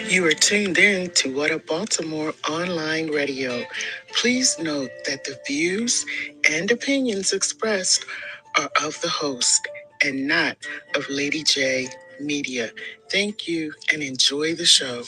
You are tuned in to What a Baltimore Online Radio. Please note that the views and opinions expressed are of the host and not of Lady J Media. Thank you and enjoy the show.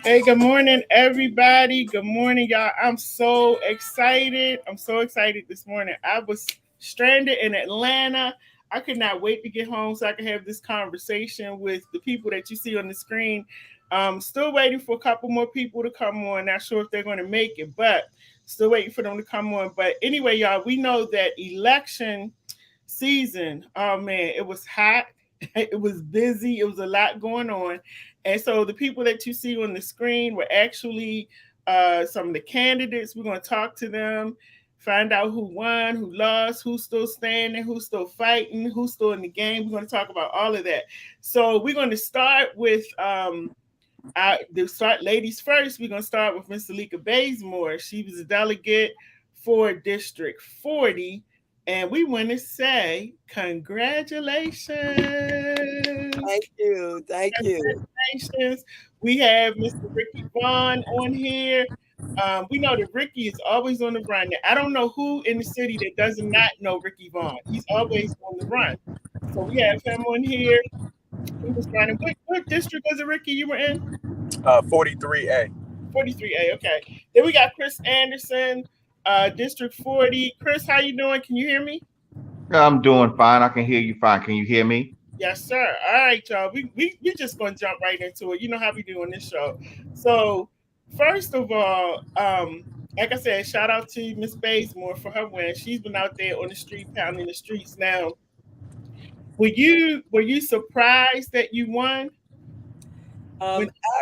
Hey, good morning, everybody. Good morning, y'all. I'm so excited. I'm so excited this morning. I was stranded in Atlanta. I could not wait to get home so I could have this conversation with the people that you see on the screen. Still waiting for a couple more people to come on. Not sure if they're going to make it, but still waiting for them to come on. But anyway, y'all, we know that election season, oh man, it was hot. It was busy. It was a lot going on. And so the people that you see on the screen were actually some of the candidates. We're going to talk to them, find out who won, who lost, who's still standing, who's still fighting, who's still in the game. We're going to talk about all of that. So we're going to start with ladies first. We're going to start with Miss Zalika Bazemore. She was a delegate for District 40. And we want to say congratulations. Thank you. Thank you. Congratulations. We have Mr. Ricky Vaughn on here. We know that Ricky is always on the run. I don't know who in the city that does not know Ricky Vaughn. He's always on the run. So we have him on here. He was running. What district was it, Ricky, you were in? 43A. 43A, okay. Then we got Chris Anderson, District 40. Chris, how you doing? Can you hear me? I'm doing fine. I can hear you fine. Can you hear me? Yes, sir. All right, y'all. We just gonna jump right into it. You know how we do on this show. So first of all, like I said, shout out to Miss Bazemore for her win. She's been out there on the street, pounding the streets. Now, were you surprised that you won?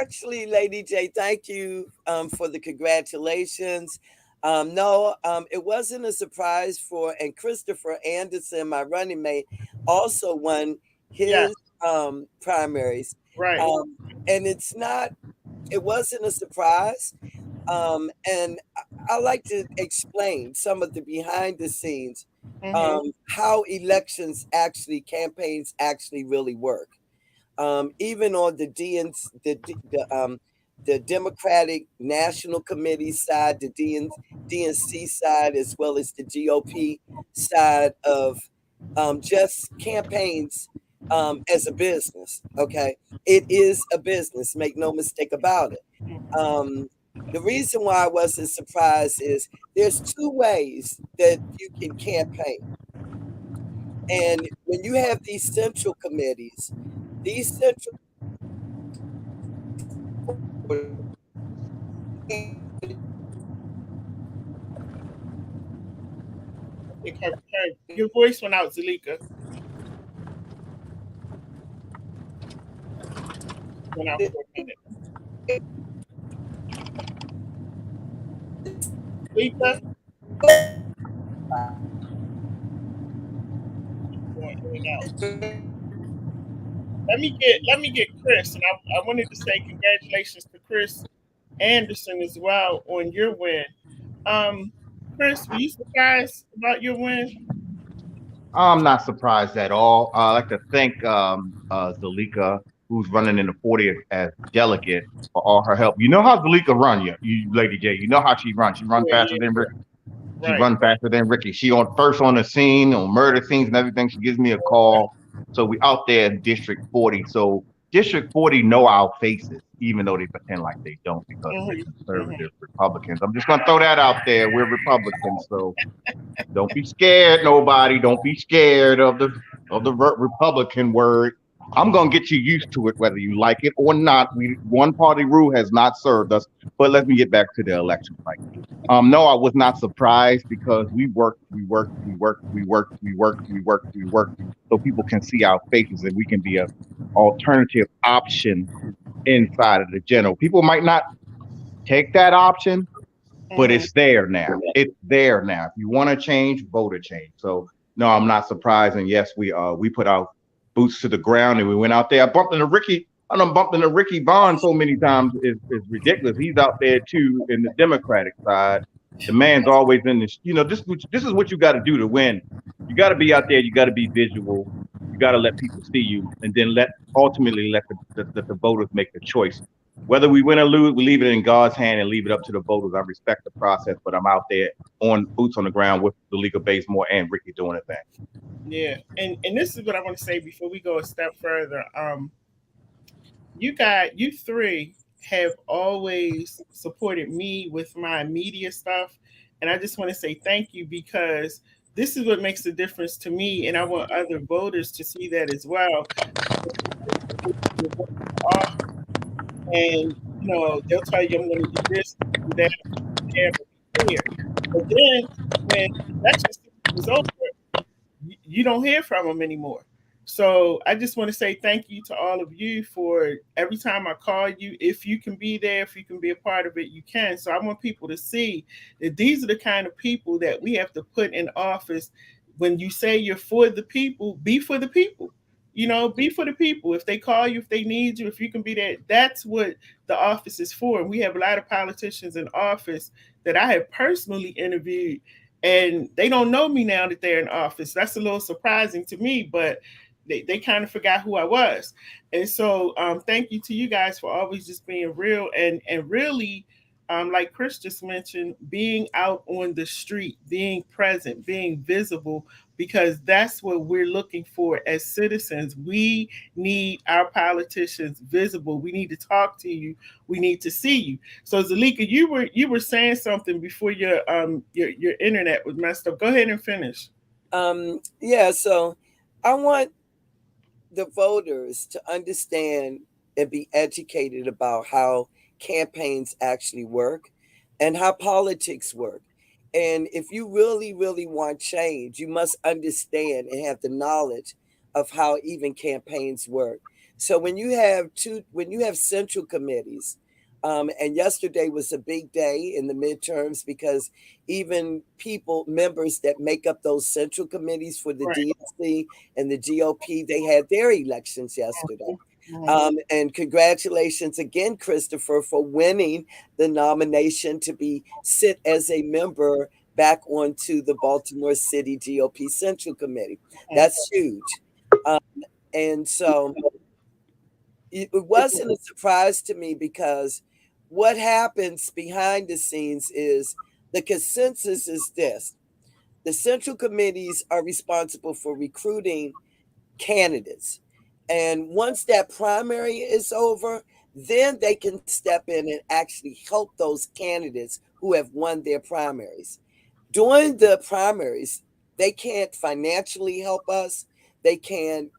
Actually, Lady J, thank you for the congratulations. No, it wasn't a surprise and Christopher Anderson, my running mate, also won his primaries. Right. And it wasn't a surprise. And I like to explain some of the behind the scenes, how campaigns actually really work. Even on the the Democratic National Committee side, the DNC side, as well as the GOP side of just campaigns as a business. Okay, it is a business. Make no mistake about it. The reason why I wasn't surprised is there's two ways that you can campaign, and when you have these central committees. These central your voice went out, Zalika. Went out for a minute. Zalika? Let me get Chris, and I wanted to say congratulations to Chris Anderson as well on your win. Chris, were you surprised about your win? I'm not surprised at all. I'd like to thank Zalika, who's running in the 40th as delegate, for all her help. You know how Zalika run, you Lady J. You know how she runs. She runs faster than Ricky. She runs faster than Ricky. She first on the scene, on murder scenes and everything. She gives me a call. So we out there in District 40. So District 40 know our faces, even though they pretend like they don't because they're conservative Republicans. I'm just going to throw that out there. We're Republicans, so don't be scared, nobody. Don't be scared of the Republican word. I'm going to get you used to it, whether you like it or not. One party rule has not served us. But let me get back to the election fight. No, I was not surprised because we worked, so people can see our faces and we can be a alternative option inside of the general. People might not take that option, but Hmm. it's there now. It's there now. If you want to change, vote a change. So no, I'm not surprised. And yes, we put our boots to the ground and we went out there. I bumped into Ricky. I done bumped into Ricky Bond so many times is ridiculous. He's out there too in the Democratic side. The man's always in this. This is what you got to do to win. You got to be out there. You got to be visual. You got to let people see you, and then ultimately let the voters make the choice. Whether we win or lose, we leave it in God's hand and leave it up to the voters. I respect the process, but I'm out there on boots on the ground with the League of Basemore and Ricky doing the thing. Yeah, and this is what I want to say before we go a step further. You three have always supported me with my media stuff, and I just want to say thank you because this is what makes the difference to me, and I want other voters to see that as well. And they'll tell you I'm going to do this, do that, have a here. But then when election season is over, you don't hear from them anymore. So I just want to say thank you to all of you for every time I call you. If you can be there, if you can be a part of it, you can. So I want people to see that these are the kind of people that we have to put in office. When you say you're for the people, be for the people. Be for the people. If they call you, if they need you, if you can be there, that's what the office is for. And we have a lot of politicians in office that I have personally interviewed, and they don't know me now that they're in office. That's a little surprising to me, but they kind of forgot who I was. And so thank you to you guys for always just being real and really, like Chris just mentioned, being out on the street, being present, being visible, because that's what we're looking for as citizens. We need our politicians visible. We need to talk to you. We need to see you. So Zalika, you were saying something before your internet was messed up. Go ahead and finish. Yeah, so I want the voters to understand and be educated about how campaigns actually work and how politics work. And if you really, really want change, you must understand and have the knowledge of how even campaigns work. So when you have central committees, and yesterday was a big day in the midterms because even members that make up those central committees for the Right. DNC and the GOP, they had their elections yesterday. Mhm. And congratulations again, Christopher, for winning the nomination to be sit as a member back onto the Baltimore City GOP Central Committee. That's huge. Um, and so it wasn't a surprise to me because what happens behind the scenes is the consensus is this: the central committees are responsible for recruiting candidates. And once that primary is over, then they can step in and actually help those candidates who have won their primaries. During the primaries, they can't financially help us. They can't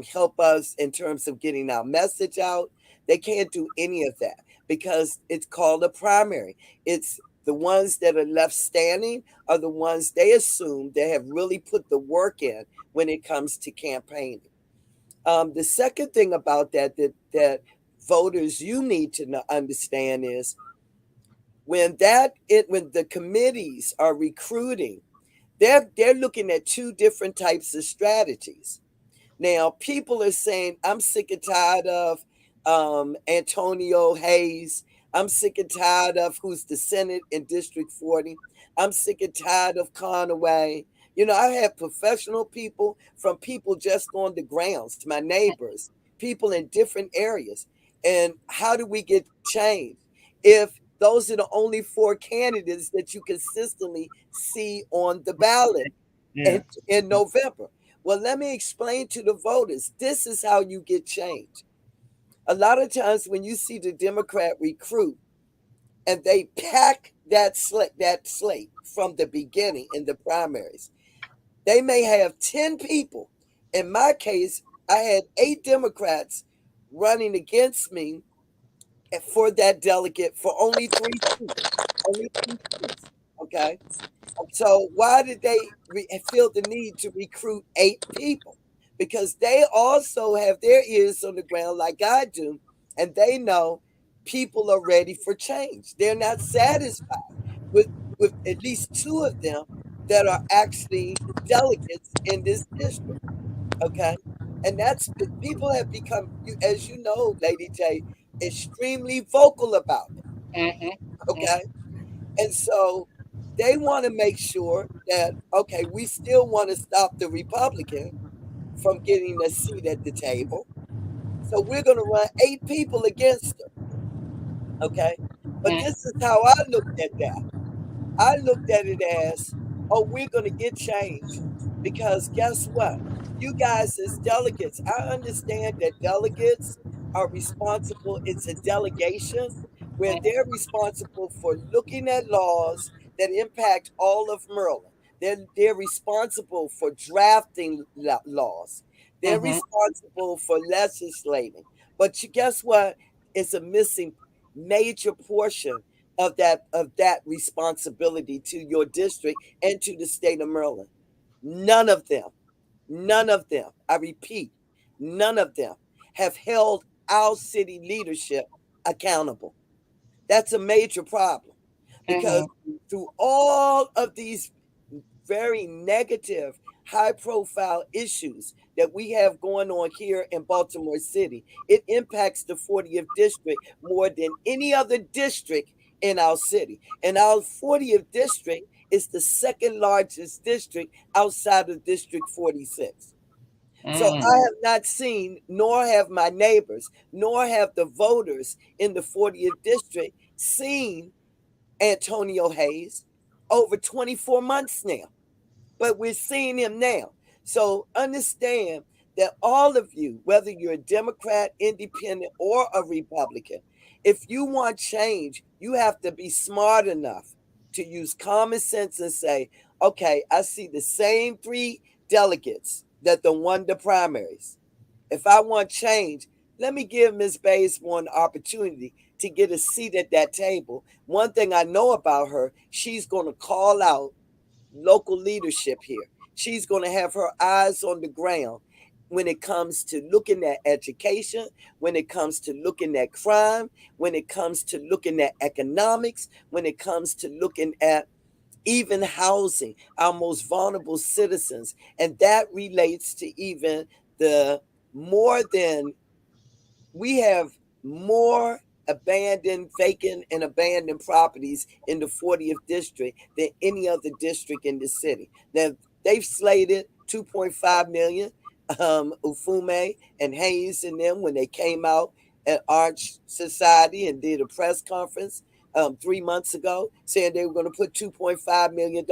help us in terms of getting our message out. They can't do any of that because it's called a primary. It's the ones that are left standing are the ones they assume they have really put the work in when it comes to campaigning. The second thing about that voters you need to understand is when the committees are recruiting, they're looking at two different types of strategies. Now, people are saying, I'm sick and tired of Antonio Hayes. I'm sick and tired of who's the Senate in District 40. I'm sick and tired of Conaway. I have professional people from people just on the grounds, to my neighbors, people in different areas. And how do we get change if those are the only four candidates that you consistently see on the ballot Yeah. in November? Well, let me explain to the voters this is how you get change. A lot of times when you see the Democrat recruit and they pack that slate from the beginning in the primaries, they may have 10 people. In my case, I had 8 Democrats running against me for that delegate for only 3 seats. only 2 seats. Okay. So why did they feel the need to recruit 8 people? Because they also have their ears on the ground like I do, and they know people are ready for change. They're not satisfied with at least 2 of them that are actually delegates in this district. Okay, and that's people have become, as you know, Lady J, extremely vocal about it. Okay, and so they want to make sure that, okay, we still want to stop the Republican from getting a seat at the table. So we're going to run 8 people against her. Okay. But this is how I looked at that. I looked at it as, oh, we're going to get change because guess what? You guys, as delegates, I understand that delegates are responsible. It's a delegation where they're responsible for looking at laws that impact all of Maryland. They're responsible for drafting laws. They're responsible for legislating. But guess what? It's a missing major portion of that responsibility to your district and to the state of Maryland. None of them, none of them, I repeat, none of them have held our city leadership accountable. That's a major problem because through all of these very negative, high profile issues that we have going on here in Baltimore City, it impacts the 40th district more than any other district in our city. And our 40th district is the second largest district outside of District 46. So I have not seen, nor have my neighbors, nor have the voters in the 40th district seen Antonio Hayes over 24 months now, but we're seeing him now. So understand that all of you, whether you're a Democrat, independent, or a Republican, if you want change, you have to be smart enough to use common sense and say, okay, I see the same 3 delegates that won the primaries. If I want change, let me give Ms. Bazemore an opportunity to get a seat at that table. One thing I know about her, she's going to call out local leadership here. She's going to have her eyes on the ground when it comes to looking at education, when it comes to looking at crime, when it comes to looking at economics, when it comes to looking at even housing our most vulnerable citizens. And that relates to even the more than we have more abandoned, vacant, and abandoned properties in the 40th district than any other district in the city. Now, they've slated 2.5 million. Ufume and Hayes and them, when they came out at Arch Society and did a press conference 3 months ago, saying they were going to put $2.5 million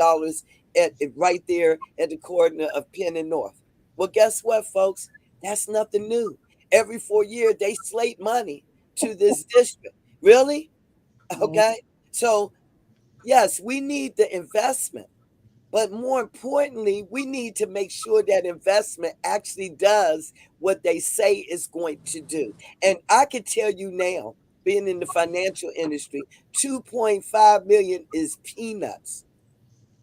right there at the corner of Penn and North. Well, guess what, folks? That's nothing new. Every 4 years, they slate money to this district. Really? Okay. So, yes, we need the investment. But more importantly, we need to make sure that investment actually does what they say it's going to do. And I can tell you now, being in the financial industry, 2.5 million is peanuts.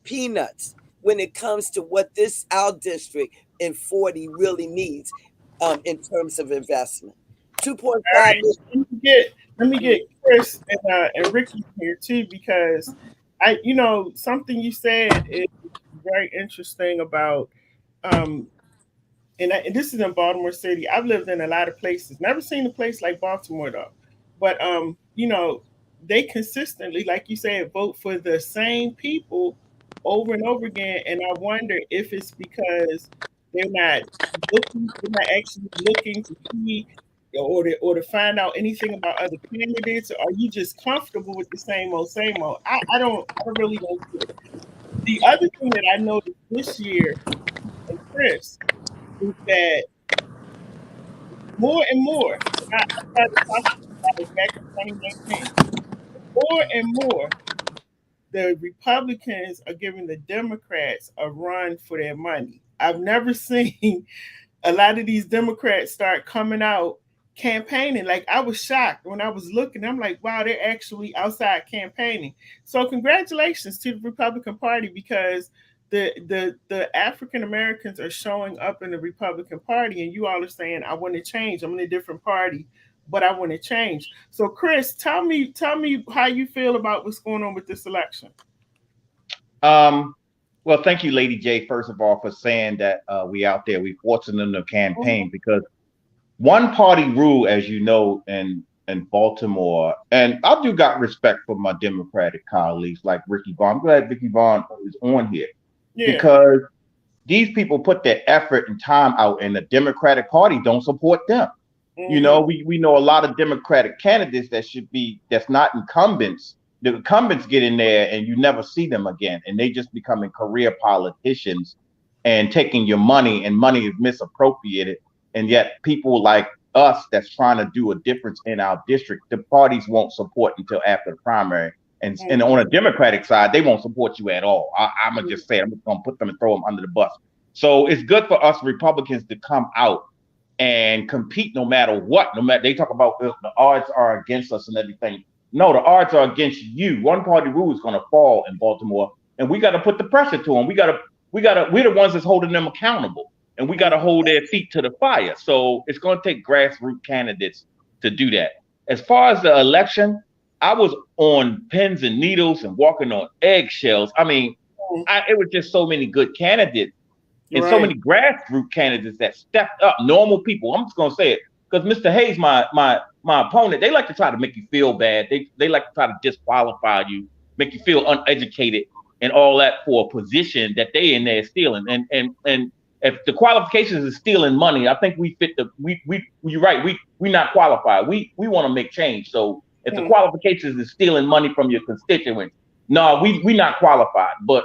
Peanuts when it comes to what this our district in 40 really needs in terms of investment. All 2.5 right, million. let me get Chris and Ricky here too, because something you said is very interesting about um and this is in Baltimore City. I've lived in a lot of places. Never seen a place like Baltimore though. But they consistently, like you said, vote for the same people over and over again. And I wonder if it's because they're not actually looking to see or to find out anything about other candidates. Or are you just comfortable with the same old, same old? I really don't get it. The other thing that I noticed this year, and Chris, is that more and more, and I started talking about it back in 2019, more and more, the Republicans are giving the Democrats a run for their money. I've never seen a lot of these Democrats start coming out campaigning. Like, I was shocked when I was looking. I'm like, wow, they're actually outside campaigning. So congratulations to the Republican Party, because the African Americans are showing up in the Republican Party, and you all are saying, I want to change. I'm in a different party, but I want to change. So Chris, tell me how you feel about what's going on with this election. Um, well, thank you, Lady J, first of all, for saying that we out there, we forcing them to Mhm. campaign because one party rule, as you know, in Baltimore, and I do got respect for my Democratic colleagues like Ricky Vaughn. I'm glad Ricky Vaughn is on here Yeah. because these people put their effort and time out, and the Democratic Party don't support them. You Hmm. know, we know a lot of Democratic candidates that should be that's not incumbents. The incumbents get in there and you never see them again, and they just becoming career politicians and taking your money, and money is misappropriated. And yet, people like us that's trying to do a difference in our district, the parties won't support until after the primary. And on a Democratic side, they won't support you at all. I'm gonna just say I'm just gonna put them and throw them under the bus. So it's good for us Republicans to come out and compete no matter what. No matter they talk about the odds are against us and everything. No, the odds are against you. One party rule is going to fall in Baltimore, and we got to put the pressure to them. We're the ones that's holding them accountable, and we got to hold their feet to the fire. So it's going to take grassroots candidates to do that. As far as the election, I was on pins and needles and walking on eggshells. I mean, it was just so many good candidates and so Right. many grassroots candidates that stepped up, normal people. I'm just gonna say it because Mr. Hayes, my opponent, they like to try to make you feel bad. They like to try to disqualify you, make you feel uneducated and all that for a position that they in there stealing. And if the qualifications is stealing money, I think we fit the we you're right. We not qualified. We want to make change. So if the Mhm. qualifications is stealing money from your constituents, no, we not qualified. But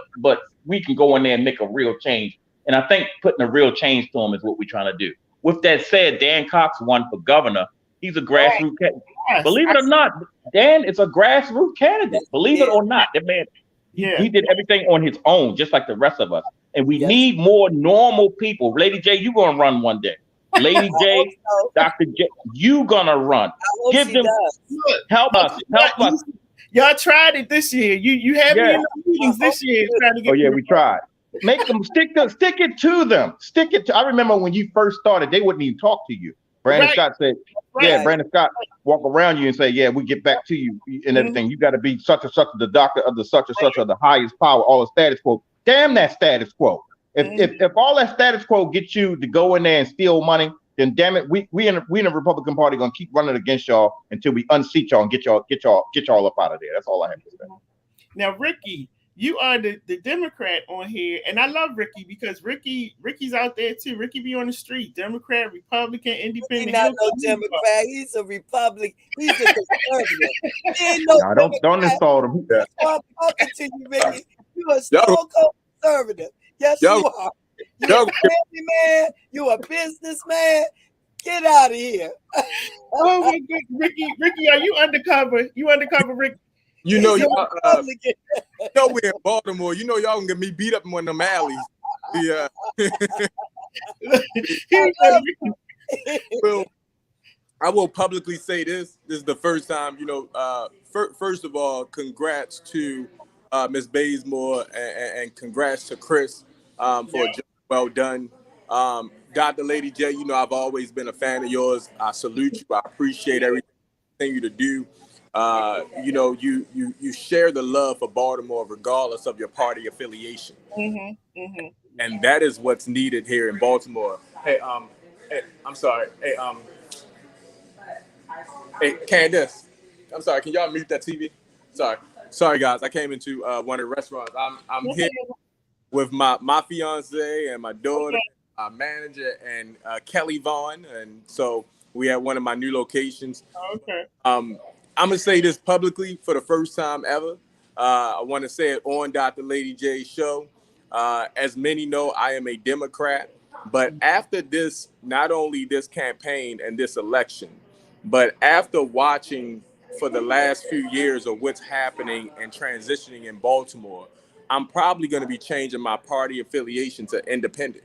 we can go in there and make a real change, and I think putting a real change to him is what we're trying to do. With that said, Dan Cox won for governor. He's a Right. grassroots candidate. Yes. Believe it or not, Dan is a grassroots candidate. Believe it Yeah, or not, that man, Yeah. he did everything on his own, just like the rest of us. And we yes. need more normal people. Lady J, you gonna run one day. Lady I hope J, so. Dr. J, you gonna run. I hope Give she them does. Look, help look, us, help us. y'all tried it this year. You had me Yeah. in the I meetings hope this year she trying to Oh get the yeah, we tried. Make them stick it to them. Stick it to. I remember when you first started, they wouldn't even talk to you. Brandon right, Scott said, right. "Yeah, right. Brandon Scott walk around you and say, yeah, we get back to you and Mhm. everything. You got to be such and such the doctor of the such and such of the highest power, all the status quo. Damn that status quo. If Mhm. if if all that status quo gets you to go in there and steal money, then damn it, we in the Republican Party gonna keep running against y'all until we unseat y'all and get y'all up out of there. That's all I have to say. Now, Ricky, you are the Democrat on here, and I love Ricky because Ricky's out there too. Ricky be on the street, Democrat, Republican, He's Independent. not He'll no come to you. Democrat. He's a Republican. He's a conservative. He ain't no Now don't Democrat. install them. Yeah. That's why I'm talking to you, Ricky. You a Y'all, stone cold conservative. Yes, y'all, you are. You a y'all, family man. You a businessman. Get out of here. Oh my God, Ricky, are you undercover? You undercover, Ricky? you know, He's a y'all, Republican. we're in Baltimore. You know, y'all can get me beat up in one of them alleys. The, I He love Ricky. well, I will publicly say this. This is the first time, first of all, congrats to Miss Bazemore and congrats to Chris for a Yeah. job well done. Dr. Lady J, I've always been a fan of yours. I salute you. I appreciate everything you to do. You share the love for Baltimore regardless of your party affiliation. Mhm. Mhm. And that is what's needed here in Baltimore. Hey, I'm sorry. Hey, Candace. I'm sorry. Can y'all mute that TV? Sorry, guys. I came into one of the restaurants. I'm here with my fiance and my daughter, Okay. our manager, and Kelly Vaughn, and so we at one of my new locations. Okay. I'm gonna say this publicly for the first time ever. I want to say it on Dr. Lady J's show. As many know, I am a Democrat, but after this, not only this campaign and this election, but after watching for the last few years of what's happening and transitioning in Baltimore, I'm probably going to be changing my party affiliation to independent.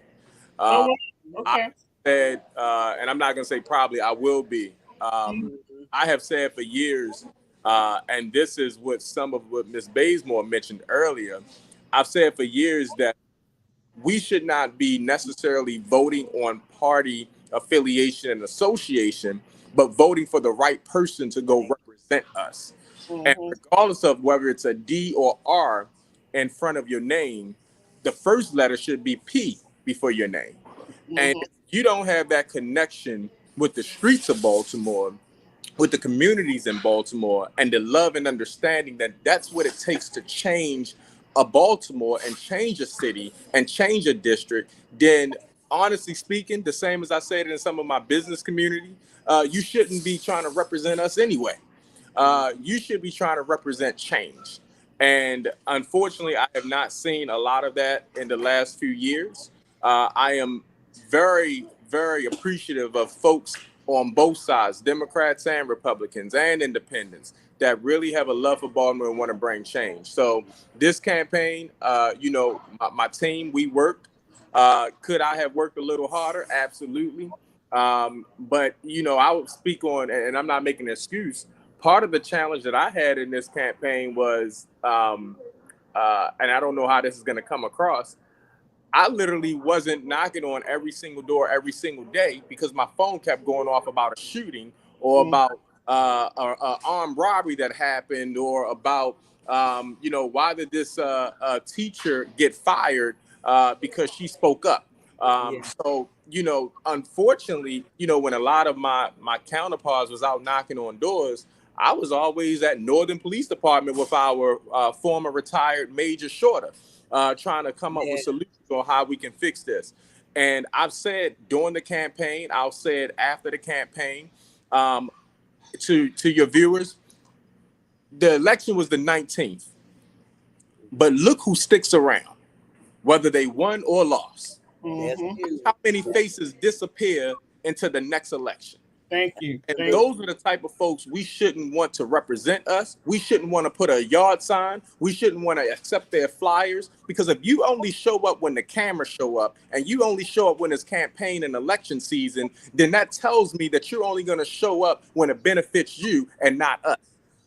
Oh, Uh, well, I, okay. said, and I'm not going to say probably, I will be. Mhm. I have said for years, and this is what some of what Ms. Bazemore mentioned earlier. I've said for years that we should not be necessarily voting on party affiliation and association, but voting for the right person to go represent us. And Mhm. regardless of whether it's a D or R in front of your name, the first letter should be P before your name. And Mhm. if you don't have that connection with the streets of Baltimore, with the communities in Baltimore, and the love and understanding that that's what it takes to change a Baltimore and change a city and change a district, then honestly speaking, the same as I said in some of my business community, you shouldn't be trying to represent us anyway. You should be trying to represent change. And unfortunately, I have not seen a lot of that in the last few years. I am very, very appreciative of folks on both sides, Democrats and Republicans and independents, that really have a love for Baltimore and want to bring change. So this campaign, my team, we worked. Could I have worked a little harder? Absolutely. But I would speak on, and I'm not making an excuse. Part of the challenge that I had in this campaign was, and I don't know how this is going to come across. I literally wasn't knocking on every single door every single day because my phone kept going off about a shooting or Mhm. about a armed robbery that happened or about why did this teacher get fired because she spoke up. Yeah. So unfortunately, when a lot of my counterparts was out knocking on doors, I was always at Northern Police Department with our former retired Major Shorter, trying to come up with Yeah. solutions on how we can fix this. And I've said during the campaign, I'll say it after the campaign, um, to your viewers, the election was the 19th, but look who sticks around, whether they won or lost. That's Mhm. huge. How many faces disappear into the next election? Thank you. And Thank those are the type of folks we shouldn't want to represent us. We shouldn't want to put a yard sign. We shouldn't want to accept their flyers, because if you only show up when the cameras show up and you only show up when it's campaign and election season, then that tells me that you're only going to show up when it benefits you and not us.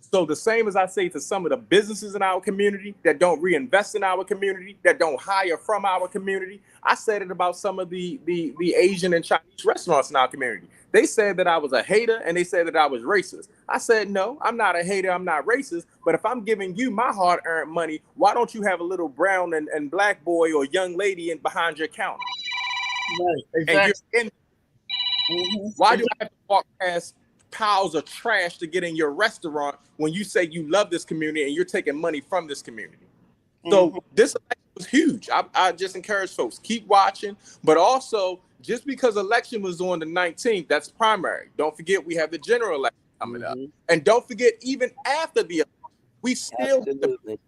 So the same as I say to some of the businesses in our community that don't reinvest in our community, that don't hire from our community, I said it about some of the Asian and Chinese restaurants in our community. They said that I was a hater and they said that I was racist. I said, no, I'm not a hater. I'm not racist. But if I'm giving you my hard earned money, why don't you have a little brown and black boy or young lady in behind your counter? right. And you're Exactly. in, Mhm. why do Exactly. I have to walk past piles of trash to get in your restaurant when you say you love this community and you're taking money from this community? So Mhm. this election was huge. I just encourage folks, keep watching, but also just because election was on the 19th, that's primary. Don't forget we have the general election coming up. Hmm. And don't forget, even after the election, we still have to Absolutely.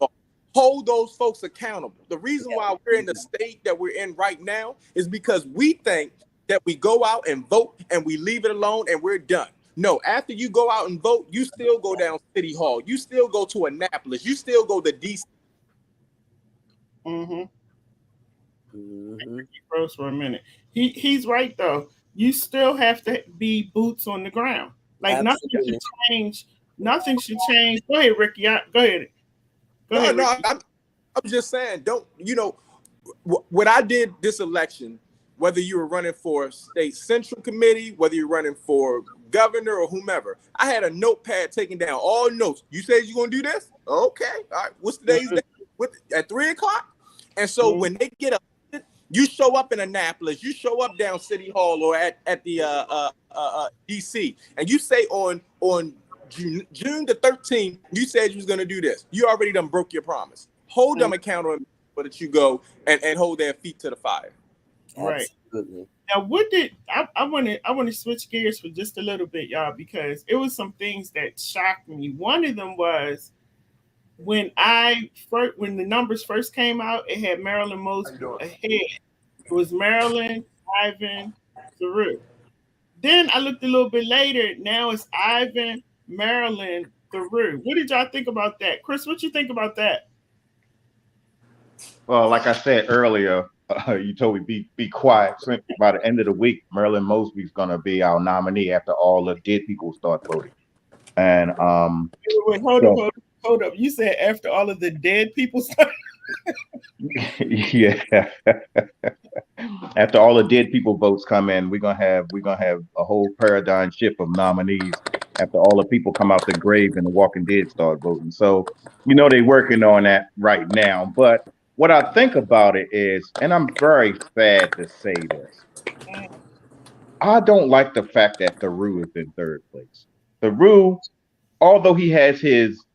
hold those folks accountable. The reason why we're in the Absolutely. state that we're in right now is because we think that we go out and vote and we leave it alone and we're done. No, after you go out and vote, you still go down City Hall. You still go to Annapolis. You still go to DC. Mhm. Hmm. He froze for a minute. He's right though. You still have to be boots on the ground. Like nothing should Absolutely. change. Nothing should change. Go ahead, Ricky. Go ahead. Go No, ahead, no, Ricky. I'm just saying, don't, what I did this election, whether you were running for state central committee, whether you're running for governor or whomever, I had a notepad taking down all notes. You said you're going to do this? Okay. All right. What's today's Mhm. day? At 3 o'clock? And so Mhm. when they get elected, you show up in Annapolis, you show up down City Hall or at the DC, and you say on June the 13th, you said you was going to do this. You already done broke your promise. Hold Mhm. them accountable so that you go and hold their feet to the fire. Right. Absolutely. Now, what did I want to switch gears for just a little bit, y'all, because it was some things that shocked me. One of them was when the numbers first came out, it had Marilyn Mosby ahead. It was Marilyn, Ivan, Theroux. Then I looked a little bit later. Now it's Ivan, Marilyn, Theroux. What did y'all think about that, Chris? What you think about that? Well, like I said earlier, You told me be quiet. So by the end of the week, Marilyn Mosby's gonna be our nominee after all the dead people start voting. And Wait, hold up, so hold up, hold up. You said after all of the dead people started. yeah, after all the dead people votes come in, we're gonna have a whole paradigm shift of nominees after all the people come out the grave and the Walking Dead start voting. So they're working on that right now. But what I think about it is, and I'm very sad to say this, I don't like the fact that Theroux is in third place. Theroux, although he has his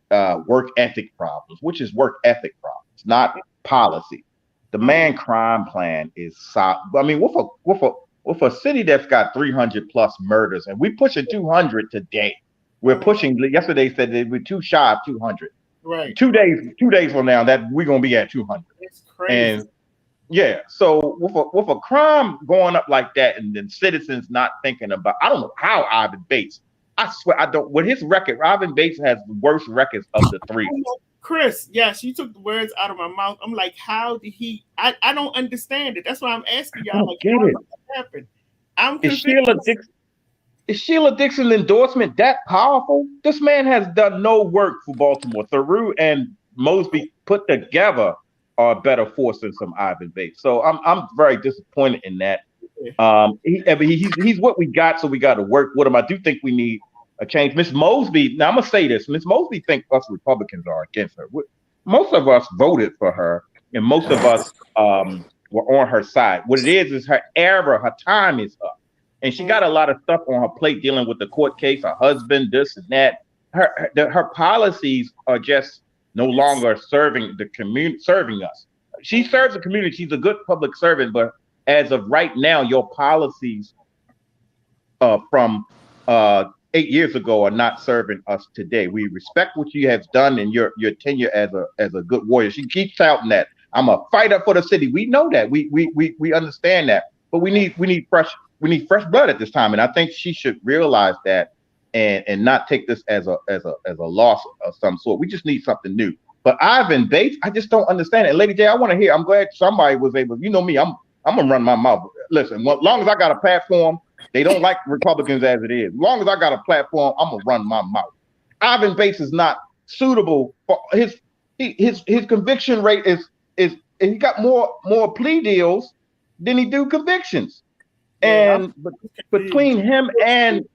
work ethic problems, which is work ethic problems, not policy. The Mm, man crime plan is solid. I mean, with a city that's got 300 plus murders, and we're pushing 200 today. We're mm, pushing. Yesterday said that we're too shy of 200. right. 2 days from now, that we're gonna be at 200. It's crazy. And yeah, so with a crime going up like that, and then citizens not thinking about, I don't know how Ivan Bates. I swear I don't. With his record, Ivan Bates has the worst records of the three. Chris, yes, you took the words out of my mouth. I'm like, how did he? I don't understand it. That's why I'm asking I y'all, don't like, get how it. did that happen? I'm Is confused. Sheila Dixon? Is Sheila Dixon endorsement that powerful? This man has done no work for Baltimore. Theroux and Mosby put together are a better force than some Ivan Bates. So I'm very disappointed in that. I mean, he's what we got, so we got to work with him. I do think we need a change. Miss Mosby. Now I'm gonna say this: Miss Mosby think us Republicans are against her. Most of us voted for her, and most of us were on her side. What it is her era, her time is up, and she got a lot of stuff on her plate dealing with the court case, her husband, this and that. Her policies are just no longer serving the community, serving us. She serves the community. She's a good public servant, but as of right now, your policies from 8 years ago are not serving us today. We respect what you have done and your tenure as a good warrior. She keeps shouting that I'm a fighter for the city. We know that. We understand that. But we need fresh blood at this time. And I think she should realize that and not take this as a loss of some sort. We just need something new. But Ivan Bates, I just don't understand it. Lady J, I want to hear. I'm glad somebody was able. You know me. I'm gonna run my mouth. Listen, as long as I got a platform, they don't like Republicans as it is. As long as I got a platform, I'm gonna run my mouth. Ivan Bates is not suitable for his conviction rate is he got more plea deals than he do convictions. Yeah, And I'm between confused. him and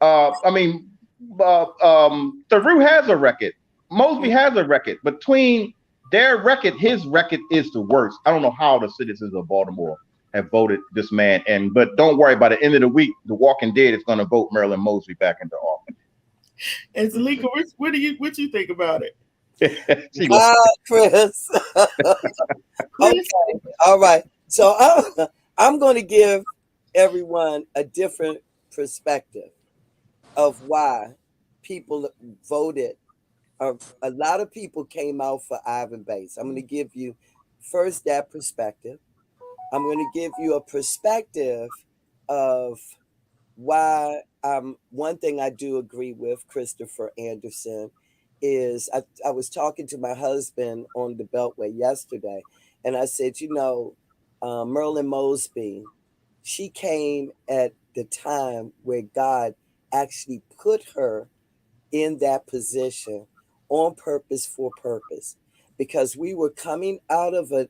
I mean Theroux has a record. Mosby has a record. Between their record, his record is the worst. I don't know how the citizens of Baltimore have voted this man. And but don't worry, by the end of the week, the Walking Dead is going to vote Marilyn Mosby back into And Zalika, what you think about it? office. She like, Wow, Chris. Chris, Okay, all right. So I'm going to give everyone a different perspective of why people voted. A lot of people came out for Ivan Bates. I'm going to give you first that perspective. I'm going to give you a perspective of why one thing I do agree with Christopher Anderson is I was talking to my husband on the Beltway yesterday, and I said, Merlin Mosby, she came at the time where God actually put her in that position on purpose for purpose because we were coming out of an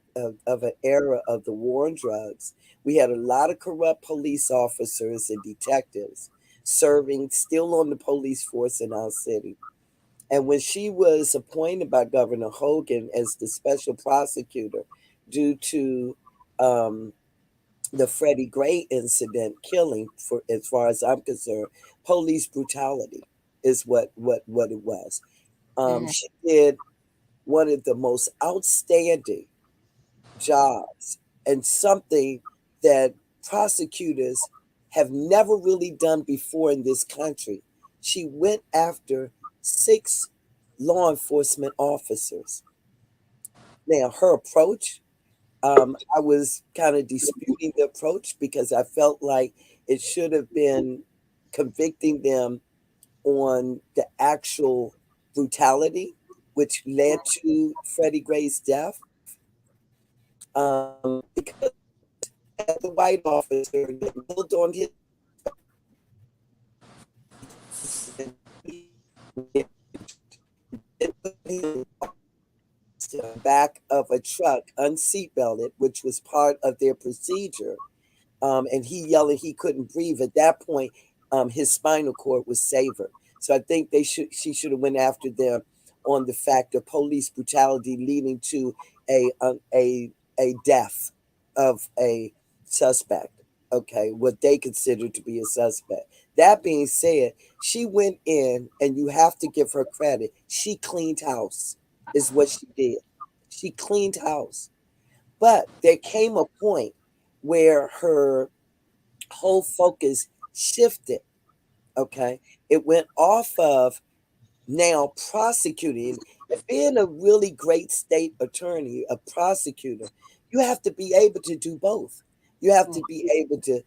era of the war on drugs. We had a lot of corrupt police officers and detectives serving still on the police force in our city. And when she was appointed by Governor Hogan as the special prosecutor due to um, the Freddie Gray incident killing, for as far as I'm concerned, police brutality is what it was. mhm. She did one of the most outstanding jobs and something that prosecutors have never really done before in this country. She went after 6 law enforcement officers. Now, her approach, I was kind of disputing the approach because I felt like it should have been convicting them on the actual brutality, which led to Freddie Gray's death. Because as the white officer that milled on his and put him to the back of a truck unseatbelted, which was part of their procedure, and he yelling he couldn't breathe. At that point, his spinal cord was severed. So I think she should have went after them on the fact of police brutality leading to a a a, a death of a suspect. Okay, what they consider to be a suspect. That being said, she went in, and you have to give her credit. She cleaned house, is what she did. She cleaned house. But there came a point where her whole focus shifted. Okay. It went off of now prosecuting. Being a really great state attorney, a prosecutor, you have to be able to do both. You have to be able to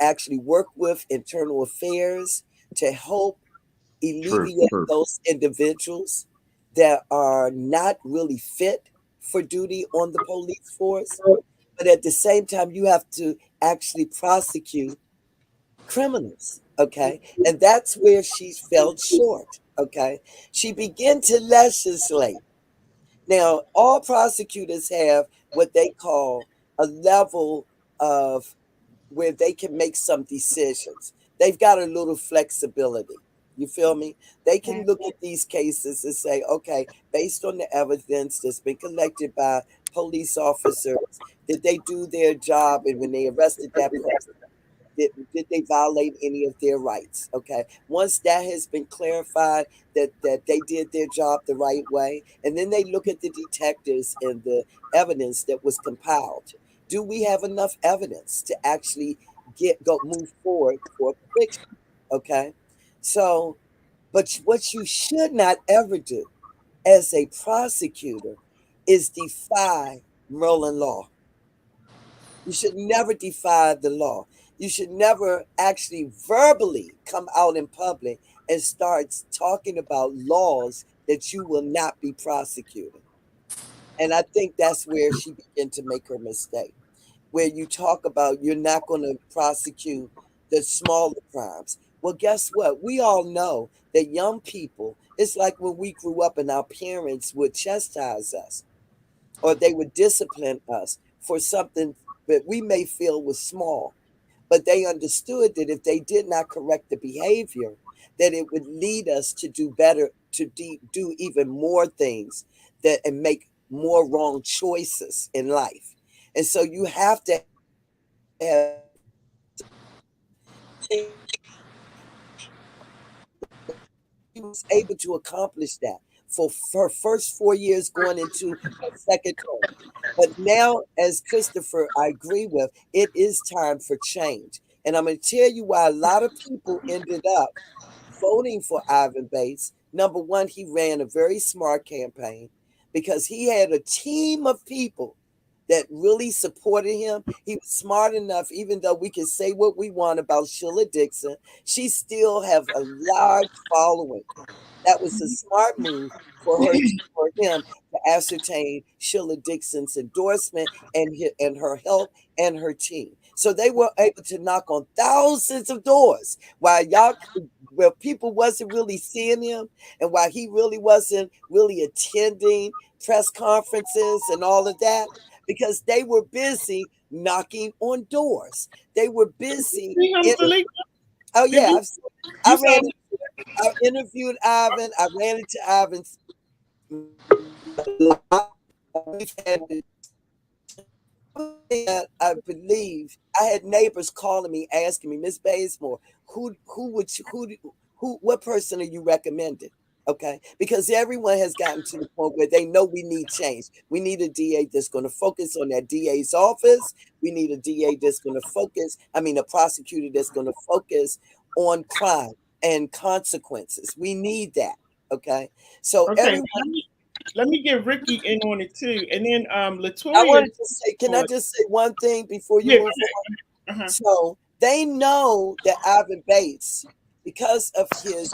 actually work with internal affairs to help True, alleviate true. those individuals that are not really fit for duty on the police force. But at the same time, you have to actually prosecute criminals. Okay. And that's where she fell short. Okay. She began to legislate. Now, all prosecutors have what they call a level of where they can make some decisions. They've got a little flexibility. You feel me? They can look at these cases and say, okay, based on the evidence that's been collected by police officers, did they do their job? And when they arrested that person, did they violate any of their rights? Okay. Once that has been clarified that they did their job the right way, and then they look at the detectives and the evidence that was compiled. Do we have enough evidence to actually move forward for conviction? Okay. So, but what you should not ever do as a prosecutor is defy Merlin law. You should never defy the law. You should never actually verbally come out in public and start talking about laws that you will not be prosecuting. And I think that's where she began to make her mistake, where you talk about you're not going to prosecute the smaller crimes. Well, guess what? We all know that young people, it's like when we grew up and our parents would chastise us or they would discipline us for something that we may feel was small, but they understood that if they did not correct the behavior, that it would lead us to do better, to do even more things that and make more wrong choices in life. And so you have to have she was able to accomplish that for her first 4 years going into her second term. But now, as Christopher, I agree with, it is time for change. And I'm going to tell you why a lot of people ended up voting for Ivan Bates. Number one, he ran a very smart campaign because he had a team of people that really supported him. He was smart enough, even though we can say what we want about Sheila Dixon, she still have a large following. That was a smart move for him to ascertain Sheila Dixon's endorsement and her help and her team. So they were able to knock on thousands of doors while where people wasn't really seeing him and while he really wasn't really attending press conferences and all of that because they were busy knocking on doors. They were busy. See him, Salika? Oh Did yeah, you? I You ran saw? I interviewed Ivan. I ran into Ivan's we've had I believe I had neighbors calling me asking me, Miss Bazemore, who would you, who what person are you recommending? Okay, because everyone has gotten to the point where they know we need change. We need a DA that's going to focus on that DA's office. We need a DA that's going to focus. I mean, a prosecutor that's going to focus on crime and consequences. We need that. Okay, so Okay, everyone. let me get Ricky in on it too, and then I Latoya. wanted to say, can I just say one thing before you Yeah, go move? ahead. Uh-huh. So they know that Ivan Bates, because of his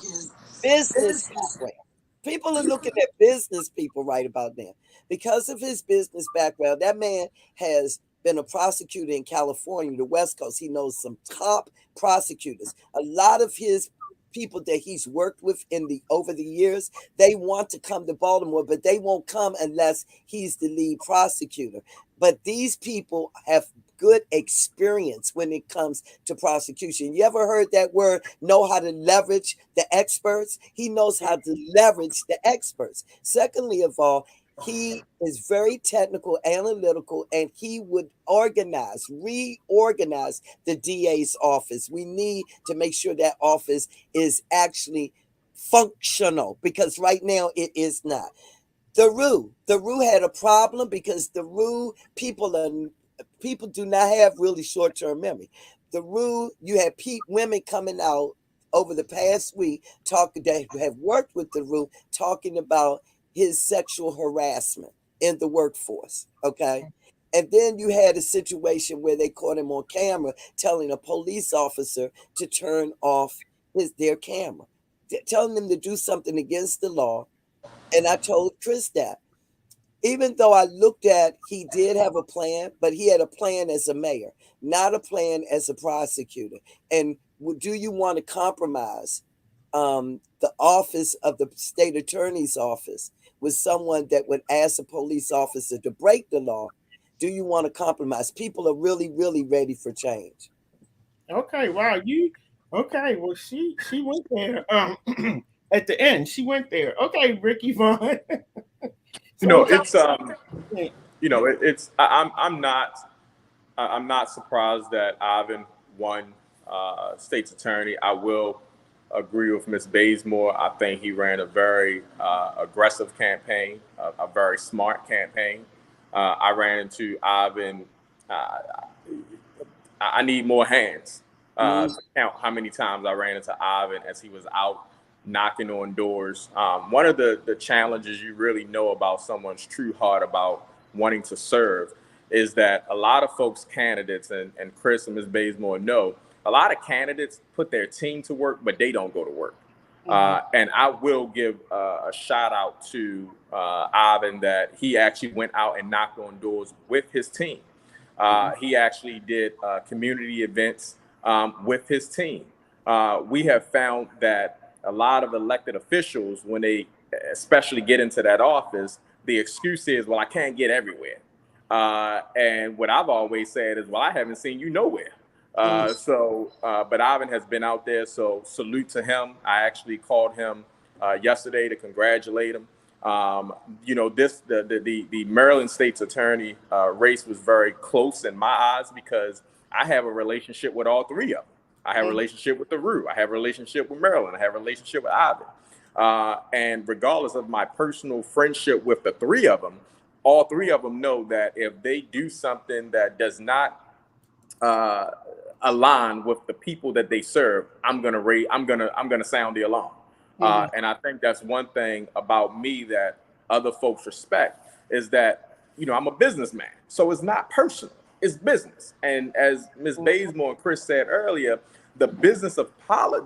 business background, People are looking at business people right about now because of his business background. That man has been a prosecutor in California, the West Coast. He knows some top prosecutors. A lot of his people that he's worked with in the over the years, they want to come to Baltimore, but they won't come unless he's the lead prosecutor. But these people have good experience when it comes to prosecution. You ever heard that word, know how to leverage the experts? He knows how to leverage the experts. Secondly of all, he is very technical, analytical, and he would reorganize the DA's office. We need to make sure that office is actually functional because right now it is not. The Rue had a problem because the Rue people do not have really short term memory. The Rue, you had women coming out over the past week talking that have worked with the Rue talking about his sexual harassment in the workforce. Okay. And then you had a situation where they caught him on camera telling a police officer to turn off their camera, telling them to do something against the law. And I told Chris that even though I looked at, he did have a plan, but he had a plan as a mayor, not a plan as a prosecutor. And do you want to compromise the office of the state attorney's office with someone that would ask a police officer to break the law? Do you want to compromise? People are really, really ready for change. Okay, wow, you okay? Well, she went there. At the end, she went there. Okay, Ricky Vaughn. You So know, what y'all it's think? it's I'm not surprised that Ivan won state's attorney. I will agree with Ms. Bazemore. I think he ran a very aggressive campaign, a very smart campaign. I ran into Ivan. Uh, I need more hands Mm, to count how many times I ran into Ivan as he was out knocking on doors. One of the challenges you really know about someone's true heart about wanting to serve is that a lot of folks, candidates, and Chris and Ms. Bazemore know, a lot of candidates put their team to work, but they don't go to work. Mhm. And I will give a shout out to Ivan that he actually went out and knocked on doors with his team. He actually did community events with his team. We have found that a lot of elected officials, when they especially get into that office, the excuse is, well, I can't get everywhere. And what I've always said is, well, I haven't seen you nowhere. mm, But Ivan has been out there, so salute to him. I actually called him yesterday to congratulate him. This the Maryland State's attorney race was very close in my eyes because I have a relationship with all three of them. I have a mm, relationship with the Rue. I have a relationship with Maryland. I have a relationship with Ivan. And regardless of my personal friendship with the three of them, all three of them know that if they do something that does not uh, align with the people that they serve, I'm gonna sound the alarm. Mhm. And I think that's one thing about me that other folks respect is that I'm a businessman, so it's not personal, it's business. And as Ms. Bazemore and Chris said earlier,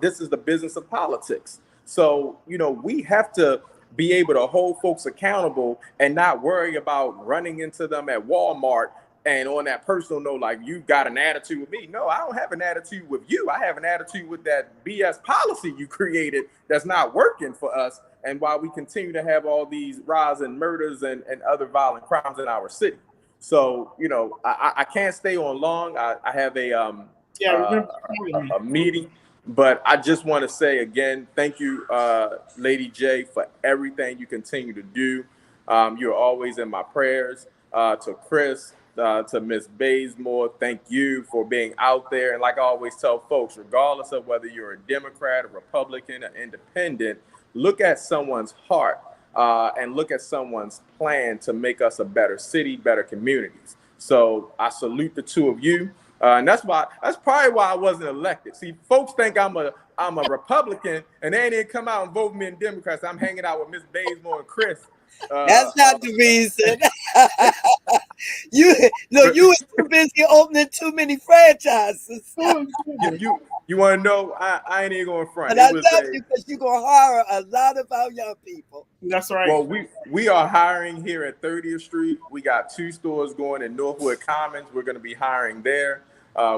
this is the business of politics. So we have to be able to hold folks accountable and not worry about running into them at Walmart and on that personal note, like you got an attitude with me. No, I don't have an attitude with you. I have an attitude with that BS policy you created that's not working for us. And while we continue to have all these rise in murders and other violent crimes in our city. So, I can't stay on long. I have Yeah, uh, remember calling me. a meeting, but I just want to say again, thank you, Lady J, for everything you continue to do. You're always in my prayers. To Chris, to Miss Bazemore, thank you for being out there. And like I always tell folks, regardless of whether you're a Democrat, a Republican, an independent, look at someone's heart and look at someone's plan to make us a better city, better communities. So I salute the two of you. And that's probably why I wasn't elected. See, folks think I'm a Republican, and they didn't come out and vote me in Democrats. I'm hanging out with Miss Bazemore and Chris. Uh, that's not the reason. You look, you was too busy opening too many franchises. Oh, you goodness. you want to know? I ain't even going front. But It I was love a you because you're gonna hire a lot of our young people. That's right. Well, we are hiring here at 30th Street. We got 2 stores going in Northwood Commons. We're going to be hiring there.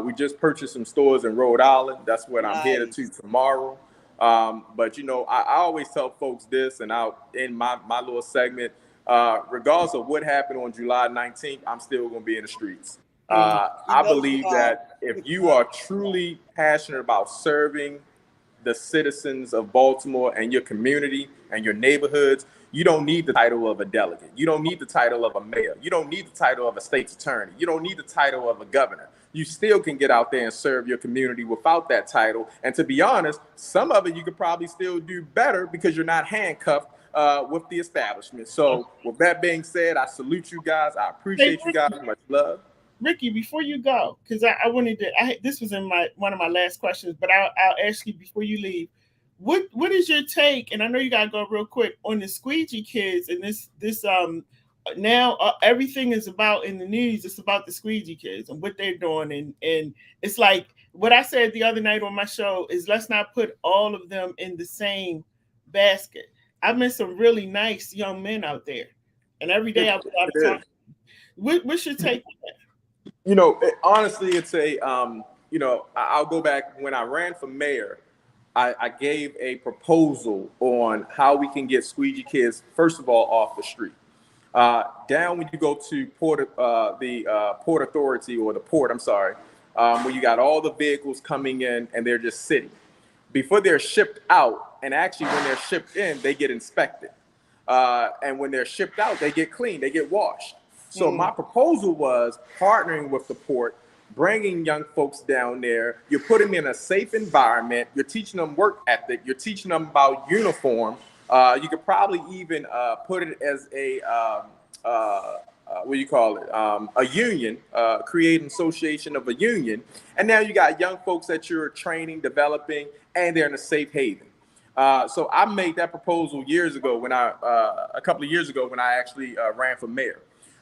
We just purchased some stores in Rhode Island. That's what I'm headed to Nice. tomorrow. But you know, I always tell folks this, and I'll in my little segment, regardless of what happened on July 19th, I'm still going to be in the streets. Mm, You I know you believe are. that if you are truly passionate about serving the citizens of Baltimore and your community and your neighborhoods, you don't need the title of a delegate. You don't need the title of a mayor. You don't need the title of a state's attorney. You don't need the title of a governor. You still can get out there and serve your community without that title. And to be honest, some of it you could probably still do better because you're not handcuffed with the establishment. mm. So with that being said, I salute you guys. I Hey, appreciate you guys. Much love. Ricky, before you go, because I wanted to, this was in my one of my last questions, but I'll ask you before you leave. What is your take? And I know you gotta go real quick on the squeegee kids and this now everything is about in the news. It's about the squeegee kids and what they're doing, and it's like what I said the other night on my show is let's not put all of them in the same basket. I met some really nice young men out there, and every day It, I was out it of is. time. What's your take? You know, honestly, it's a, you know, I'll go back when I ran for mayor. I gave a proposal on how we can get squeegee kids, first of all, off the street. Down when you go to Port Authority or the port, I'm sorry, where you got all the vehicles coming in and they're just sitting. Before they're shipped out, and actually when they're shipped in, they get inspected. And when they're shipped out, they get cleaned, they get washed. So my Mm, proposal was partnering with the port, bringing young folks down there. You're putting them in a safe environment. You're teaching them work ethic. You're teaching them about uniform. You could probably even put it as a what do you call it? A union, create an association of a union. And now you got young folks that you're training, developing, and they're in a safe haven. So I made that proposal years ago when a couple of years ago when I actually ran for mayor.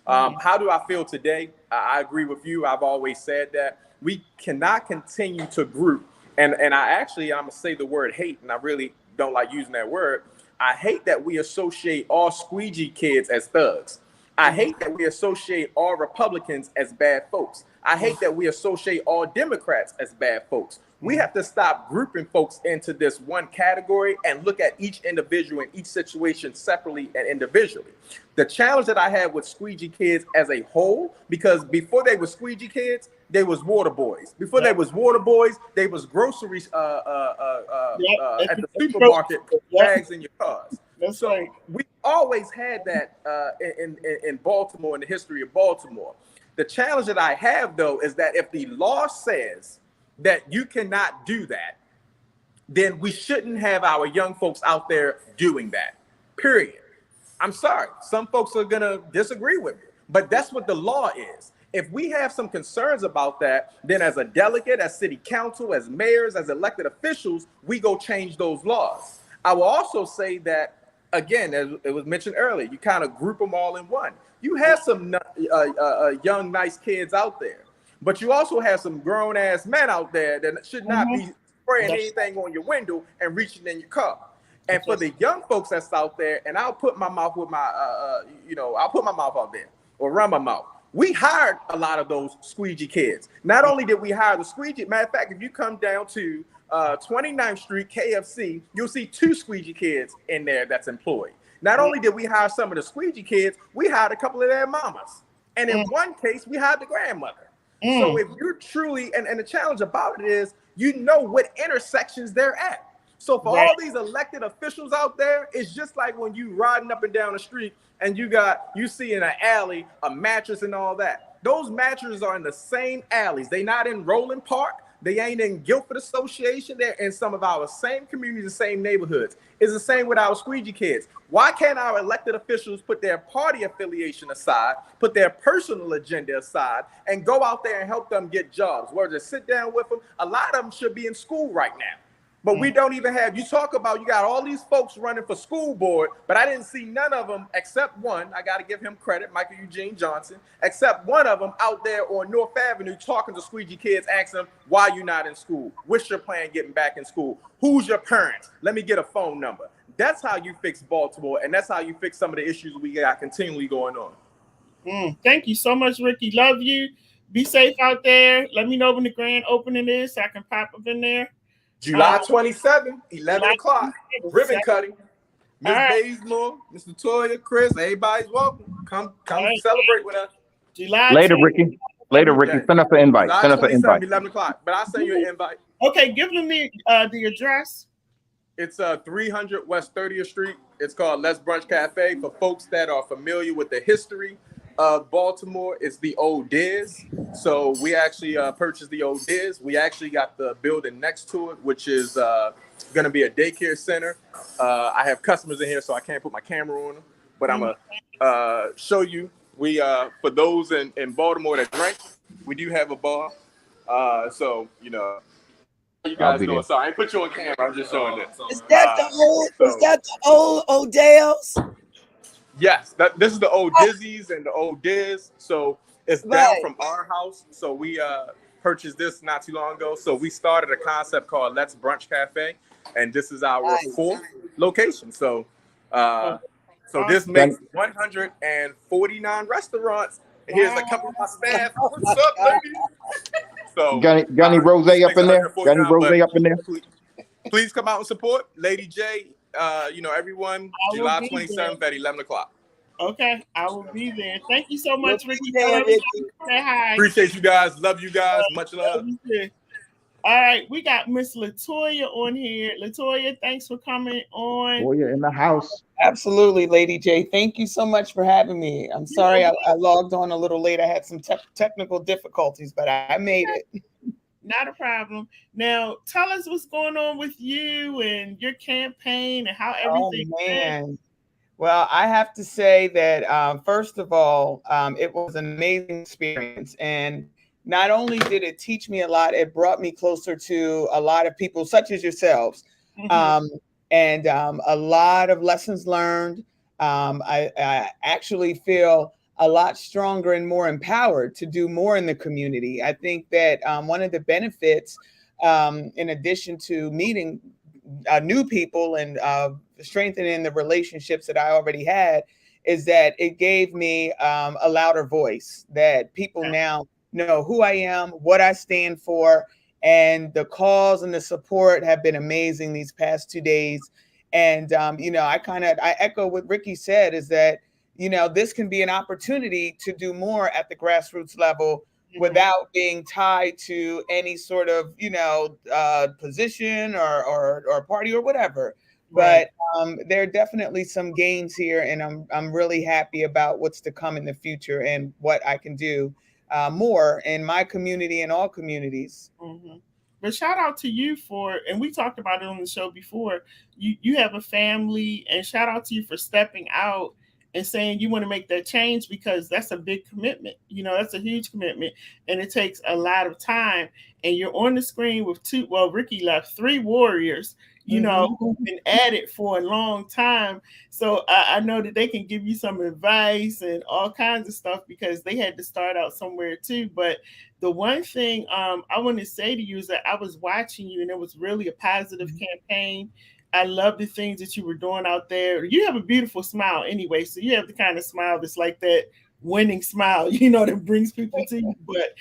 mm, How do I feel today? I agree with you. I've always said that we cannot continue to group. And I'm gonna say the word hate, and I really don't like using that word. I hate that we associate all squeegee kids as thugs. I mm, hate that we associate all Republicans as bad folks. I mm, hate that we associate all Democrats as bad folks. We mm. have to stop grouping folks into this one category and look at each individual in each situation separately and individually. The challenge that I had with squeegee kids as a whole, because before they were squeegee kids, they was water boys. Before they Yep, was water boys, they was groceries yep. at the At the grocery supermarket, store. Yep, bags in your cars. that's So right. we always had that in Baltimore, in the history of Baltimore. The challenge that I have, though, is that if the law says that you cannot do that, then we shouldn't have our young folks out there doing that, period. I'm sorry. Some folks are going to disagree with me, but that's what the law is. If we have some concerns about that, then as a delegate, as city council, as mayors, as elected officials, we go change those laws. I will also say that, again, as it was mentioned earlier, you kind of group them all in one. You have some young, nice kids out there, but you also have some grown ass men out there that should not Mm-hmm. be spraying That's anything on your window and reaching in your car. And for that's the young folks that's out there, and I'll put my mouth with my, I'll put my mouth out there or run my mouth. We hired a lot of those squeegee kids. Not only did we hire the squeegee, matter of fact, if you come down to 29th Street KFC, you'll see 2 squeegee kids in there that's employed. Not mm, only did we hire some of the squeegee kids, we hired a couple of their mamas. And in mm, one case, we hired the grandmother. So mm. if you're truly, and the challenge about it is, you know what intersections they're at. So for Right. all these elected officials out there, it's just like when you riding up and down the street and you see in an alley a mattress and all that. Those mattresses are in the same alleys. They not in Roland Park. They ain't in Guilford Association. They're in some of our same communities, the same neighborhoods. It's the same with our squeegee kids. Why can't our elected officials put their party affiliation aside, put their personal agenda aside, and go out there and help them get jobs? Where to sit down with them? A lot of them should be in school right now. But we don't even have, you talk about, you got all these folks running for school board, but I didn't see none of them except one. I got to give him credit, Michael Eugene Johnson, except one of them out there on North Avenue talking to squeegee kids, asking them, why you not in school? What's your plan getting back in school? Who's your parents? Let me get a phone number. That's how you fix Baltimore, and that's how you fix some of the issues we got continually going on. Thank you so much, Ricky. Love you. Be safe out there. Let me know when the grand opening is so I can pop up in there. July 27th, 11 July o'clock, 27th. ribbon cutting. Miss right. Bazemore, Mr. Toya, Chris, everybody's welcome. Come right. celebrate with us. July Later, 27th. Ricky. Later, Ricky. Yeah. Send us an invite. July Send us an 27th, invite. 11 o'clock. But I'll send you an invite. Okay, give them the address. It's 300 West 30th Street. It's called Let's Brunch Cafe. For folks that are familiar with the history of Baltimore, it's the old Diz. So we actually purchased the old Diz. We actually got the building next to it, which is going to be a daycare center. I have customers in here, so I can't put my camera on them. But I'm going to show you. We for those in Baltimore that drink, we do have a bar. So, you know, you guys doing? Sorry, I ain't put you on camera. I'm just showing this. Is that the old? Is that the old Odell's? Yes, this is the old Dizzy's and the old Diz. So it's down from our house. So we purchased this not too long ago. So we started a concept called Let's Brunch Cafe, and this is our fourth location. So this makes 149 restaurants. And here's a couple of my staff. What's up, ladies? So got any rose up in there? Got any rose up in there? Please come out and support LadyJ. You know, everyone, July 27th at 11 o'clock. Okay, I will be there. Thank you so much, Ricky. Ricky. Say hi. Appreciate you guys. Love you guys. Much love. All right, we got Miss Latoya on here. Latoya, thanks for coming on. Latoya in the house. Absolutely, Lady J. Thank you so much for having me. I'm sorry I logged on a little late. I had some technical difficulties, but I made it. Not a problem. Now, tell us what's going on with you and your campaign and how everything went. Well, I have to say that, first of all, it was an amazing experience. And not only did it teach me a lot, it brought me closer to a lot of people such as yourselves. And a lot of lessons learned. I actually feel a lot stronger and more empowered to do more in the community. I think that one of the benefits, in addition to meeting new people and strengthening the relationships that I already had, is that it gave me a louder voice, that people now know who I am, what I stand for, and the calls and the support have been amazing these past 2 days. And, you know, I echo what Ricky said, is that, you know, this can be an opportunity to do more at the grassroots level without being tied to any sort of, you know, position or party or whatever. But there are definitely some gains here, and I'm really happy about what's to come in the future and what I can do more in my community and all communities. But shout out to you and we talked about it on the show before, you have a family, and shout out to you for stepping out and saying you want to make that change, because that's a big commitment. You know, that's a huge commitment, and it takes a lot of time. And you're on the screen with Ricky left 3 warriors, you know, who've been at it for a long time. So I know that they can give you some advice and all kinds of stuff, because they had to start out somewhere too. But the one thing I want to say to you is that I was watching you, and it was really a positive campaign. I love the things that you were doing out there. You have a beautiful smile anyway, so you have the kind of smile that's like that winning smile, you know, that brings people to you. But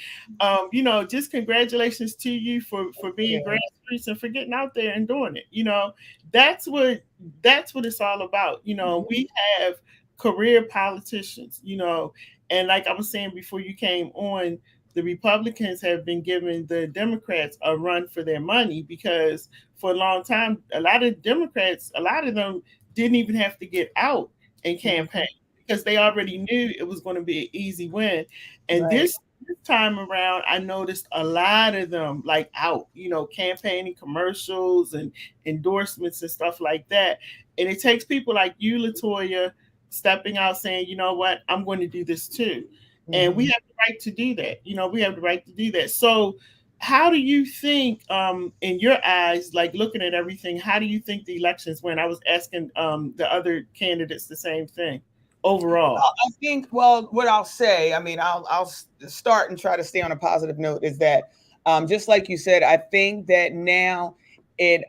you know, just congratulations to you for being grassroots and for getting out there and doing it. You know, that's what it's all about. You know, we have career politicians, you know, and like I was saying before you came on, the Republicans have been giving the Democrats a run for their money, because for a long time, a lot of Democrats, a lot of them didn't even have to get out and campaign, because they already knew it was going to be an easy win. And this time around, I noticed a lot of them like out, you know, campaigning, commercials and endorsements and stuff like that. And it takes people like you, Latoya, stepping out saying, you know what, I'm going to do this too. And we have the right to do that. You know, we have the right to do that. So how do you think, in your eyes, like looking at everything, how do you think the elections went? I was asking the other candidates the same thing overall. I think, well, what I'll say, I mean, I'll start and try to stay on a positive note, is that just like you said, I think that now it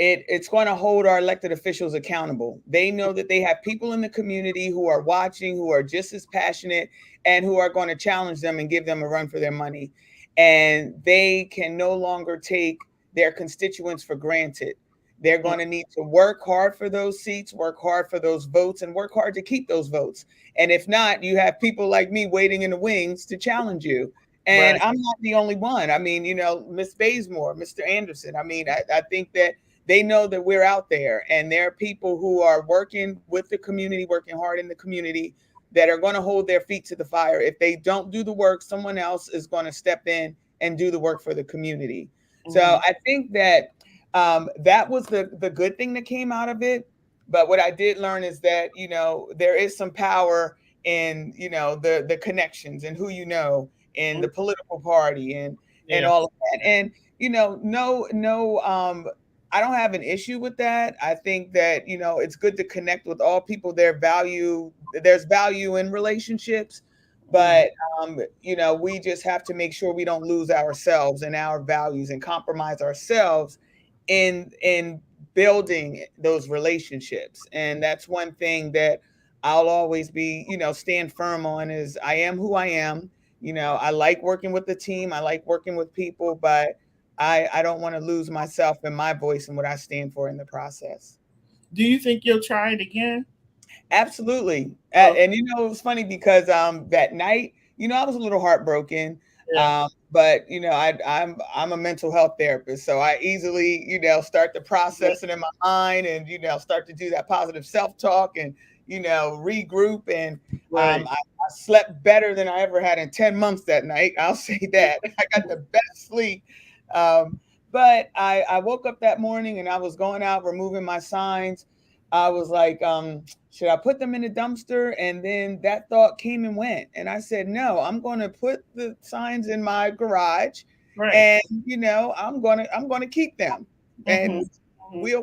it's going to hold our elected officials accountable. They know that they have people in the community who are watching, who are just as passionate, and who are going to challenge them and give them a run for their money. And they can no longer take their constituents for granted. They're going to need to work hard for those seats, work hard for those votes, and work hard to keep those votes. And if not, you have people like me waiting in the wings to challenge you. And Right. I'm not the only one. I mean, Miss Bazemore, Mr. Anderson. I mean, I think that they know that we're out there, and there are people who are working with the community, working hard in the community, that are going to hold their feet to the fire. If they don't do the work, someone else is going to step in and do the work for the community. So Mm-hmm. I think that that was the good thing that came out of it. But what I did learn is that there is some power in the connections and who in the political party and Yeah. all of that. And no, I don't have an issue with that. I think that it's good to connect with all people. There's value in relationships, Mm-hmm. but we just have to make sure we don't lose ourselves and our values and compromise ourselves in building those relationships. And that's one thing that I'll always be, stand firm on, is I am who I am. I like working with the team, I like working with people, but I don't want to lose myself and my voice and what I stand for in the process. Do you think you'll try it again? Absolutely. Oh, And it was funny because that night, I was a little heartbroken. yeah. But I'm a mental health therapist, so I easily, start the Yeah. processing in my mind, and start to do that positive self-talk, and regroup. And Right. I slept better than I ever had in 10 months that night. I'll say that. I got the best sleep. Um, but I woke up that morning and I was going out removing my signs. I was like, should I put them in the dumpster? And then that thought came and went. And I said, no, I'm going to put the signs in my garage, Right. and I'm going to keep them. Mm-hmm. And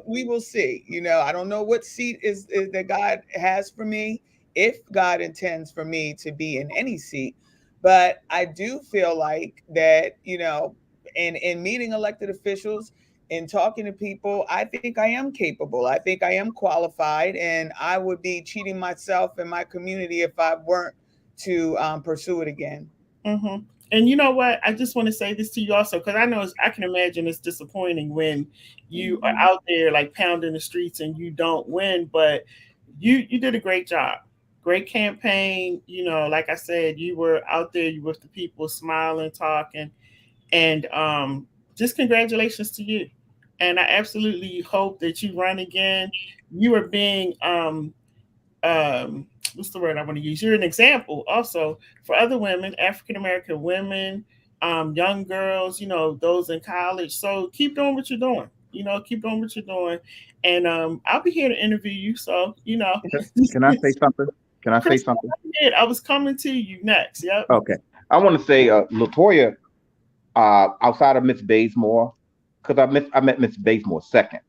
we will see. I don't know what seat is that God has for me, if God intends for me to be in any seat. But I do feel like that, in meeting elected officials, in talking to people, I think I am capable. I think I am qualified, and I would be cheating myself and my community if I weren't to pursue it again. Mm-hmm. And you know what? I just want to say this to you also, because I know I can imagine it's disappointing when you are Mhm. out there like pounding the streets and you don't win. But you did a great job, great campaign. Like I said, you were out there, you were with the people, smiling, talking, and just congratulations to you. And I absolutely hope that you run again. You are being what's the word I want to use? You're an example also for other women, African American women, young girls, those in college. So keep doing what you're doing. Keep doing what you're doing. And I'll be here to interview you. So, Can I say something? Can I say Chris, something? I was coming to you next. Yep. Okay. I want to say, Latoya, outside of Miss Bazemore, because I met Miss Bazemore second.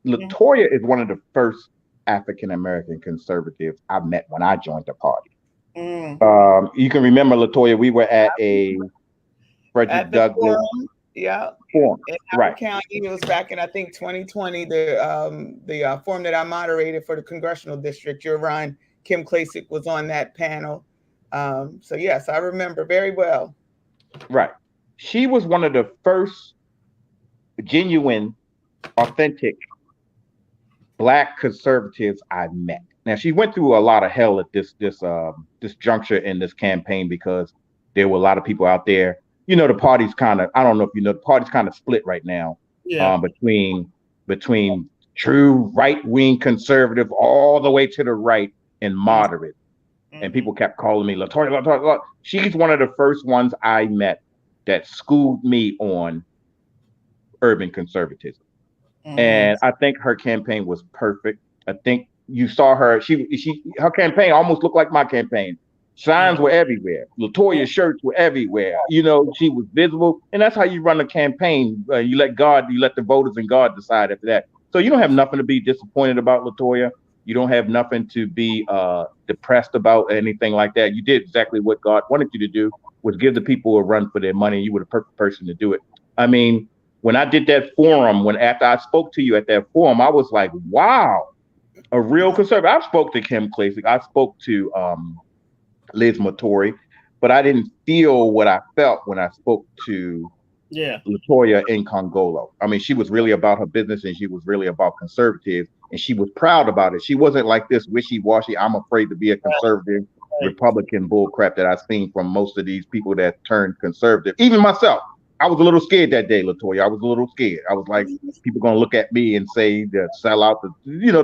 Latoya is one of the first African American conservatives I met when I joined the party. Mm-hmm. You can remember, Latoya, we were at a Frederick At the Douglass forum, yeah, forum, in right? Howard County, it was back in, I think, 2020. The forum that I moderated for the congressional district, your Ryan Kim Klasick was on that panel. So yes, I remember very well. Right. She was one of the first genuine, authentic Black conservatives I met. Now she went through a lot of hell at this juncture in this campaign because there were a lot of people out there. The party's kind of, I don't know if you know, the party's kind of split right now, Yeah. between true right wing conservative all the way to the right and moderate. And Mm-hmm. people kept calling me Latoya, Latoya, Latoya. She's one of the first ones I met that schooled me on urban conservatism. Mm-hmm. And I think her campaign was perfect. I think you saw her. Her campaign almost looked like my campaign. Signs were everywhere. Latoya's shirts were everywhere. You know, she was visible, and that's how you run a campaign. You let the voters and God decide after that. So you don't have nothing to be disappointed about, Latoya. You don't have nothing to be depressed about, anything like that. You did exactly what God wanted you to do, was give the people a run for their money. You were the perfect person to do it. I mean, when I did that forum, when after I spoke to you at that forum, I was like, wow, a real conservative. I spoke to Kim Klacik. I spoke to Liz Matori, but I didn't feel what I felt when I spoke to Yeah. Latoya in Congolo. I mean, she was really about her business and she was really about conservative and she was proud about it. She wasn't like this wishy-washy, I'm afraid to be a conservative Right. Republican bullcrap that I've seen from most of these people that turned conservative. Even myself, I was a little scared that day, Latoya. I was a little scared. I was like, people gonna look at me and say that sell out the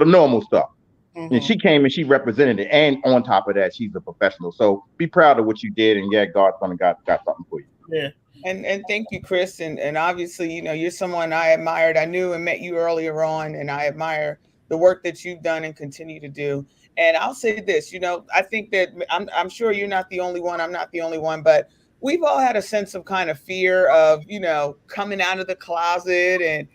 normal stuff. And Mm-hmm. she came and she represented it. And on top of that, she's a professional. So be proud of what you did. And yeah, God's gonna got something for you. Yeah. And thank you, Chris. And obviously, you're someone I admired. I knew and met you earlier on, and I admire the work that you've done and continue to do. And I'll say this, I think that I'm sure you're not the only one. I'm not the only one, but we've all had a sense of kind of fear of, coming out of the closet and,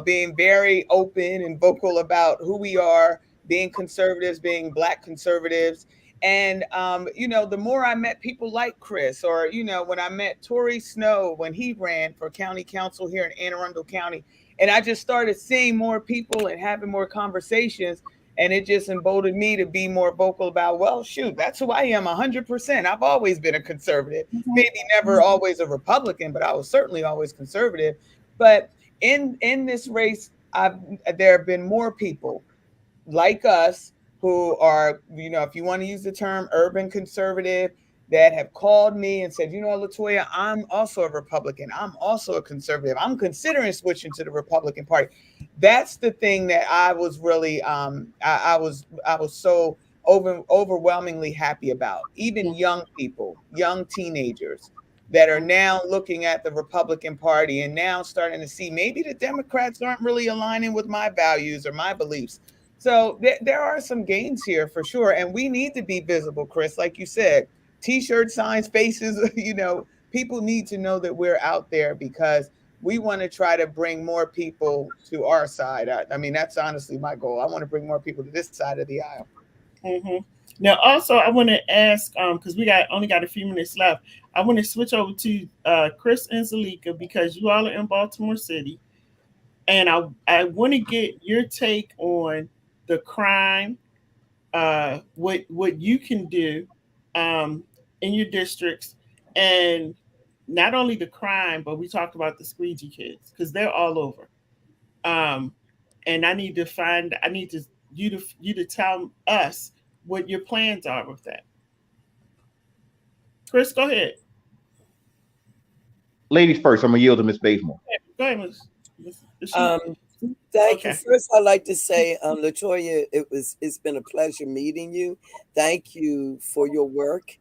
being very open and vocal about who we are, being conservatives, being Black conservatives. And the more I met people like Chris, or when I met Tory Snow when he ran for county council here in Anne Arundel County, and I just started seeing more people and having more conversations, and it just emboldened me to be more vocal about, well, shoot, that's who I am 100%. I've always been a conservative, maybe never always a Republican, but I was certainly always conservative. But in this race, there have been more people like us who are, if you want to use the term urban conservative, that have called me and said, Latoya, I'm also a Republican. I'm also a conservative. I'm considering switching to the Republican Party. That's the thing that I was really, I was so overwhelmingly happy about. Even young people, young teenagers that are now looking at the Republican Party and now starting to see maybe the Democrats aren't really aligning with my values or my beliefs. So there are some gains here for sure. And we need to be visible, Chris, like you said, T-shirt signs, faces, people need to know that we're out there because we want to try to bring more people to our side. I mean, that's honestly my goal. I want to bring more people to this side of the aisle. Mm-hmm. Now, also, I want to ask, because we only got a few minutes left. I want to switch over to Chris and Zalika because you all are in Baltimore City, and I want to get your take on the crime, what you can do in your districts, and not only the crime, but we talked about the squeegee kids because they're all over. Um, and I need to you to tell us what your plans are with that. Chris, go ahead. Ladies first, I'm gonna yield to Miss Bazemore. Go ahead, Is she, Um, Thank you. okay. First, I'd like to say, Latoya, it's been a pleasure meeting you. Thank you for your work.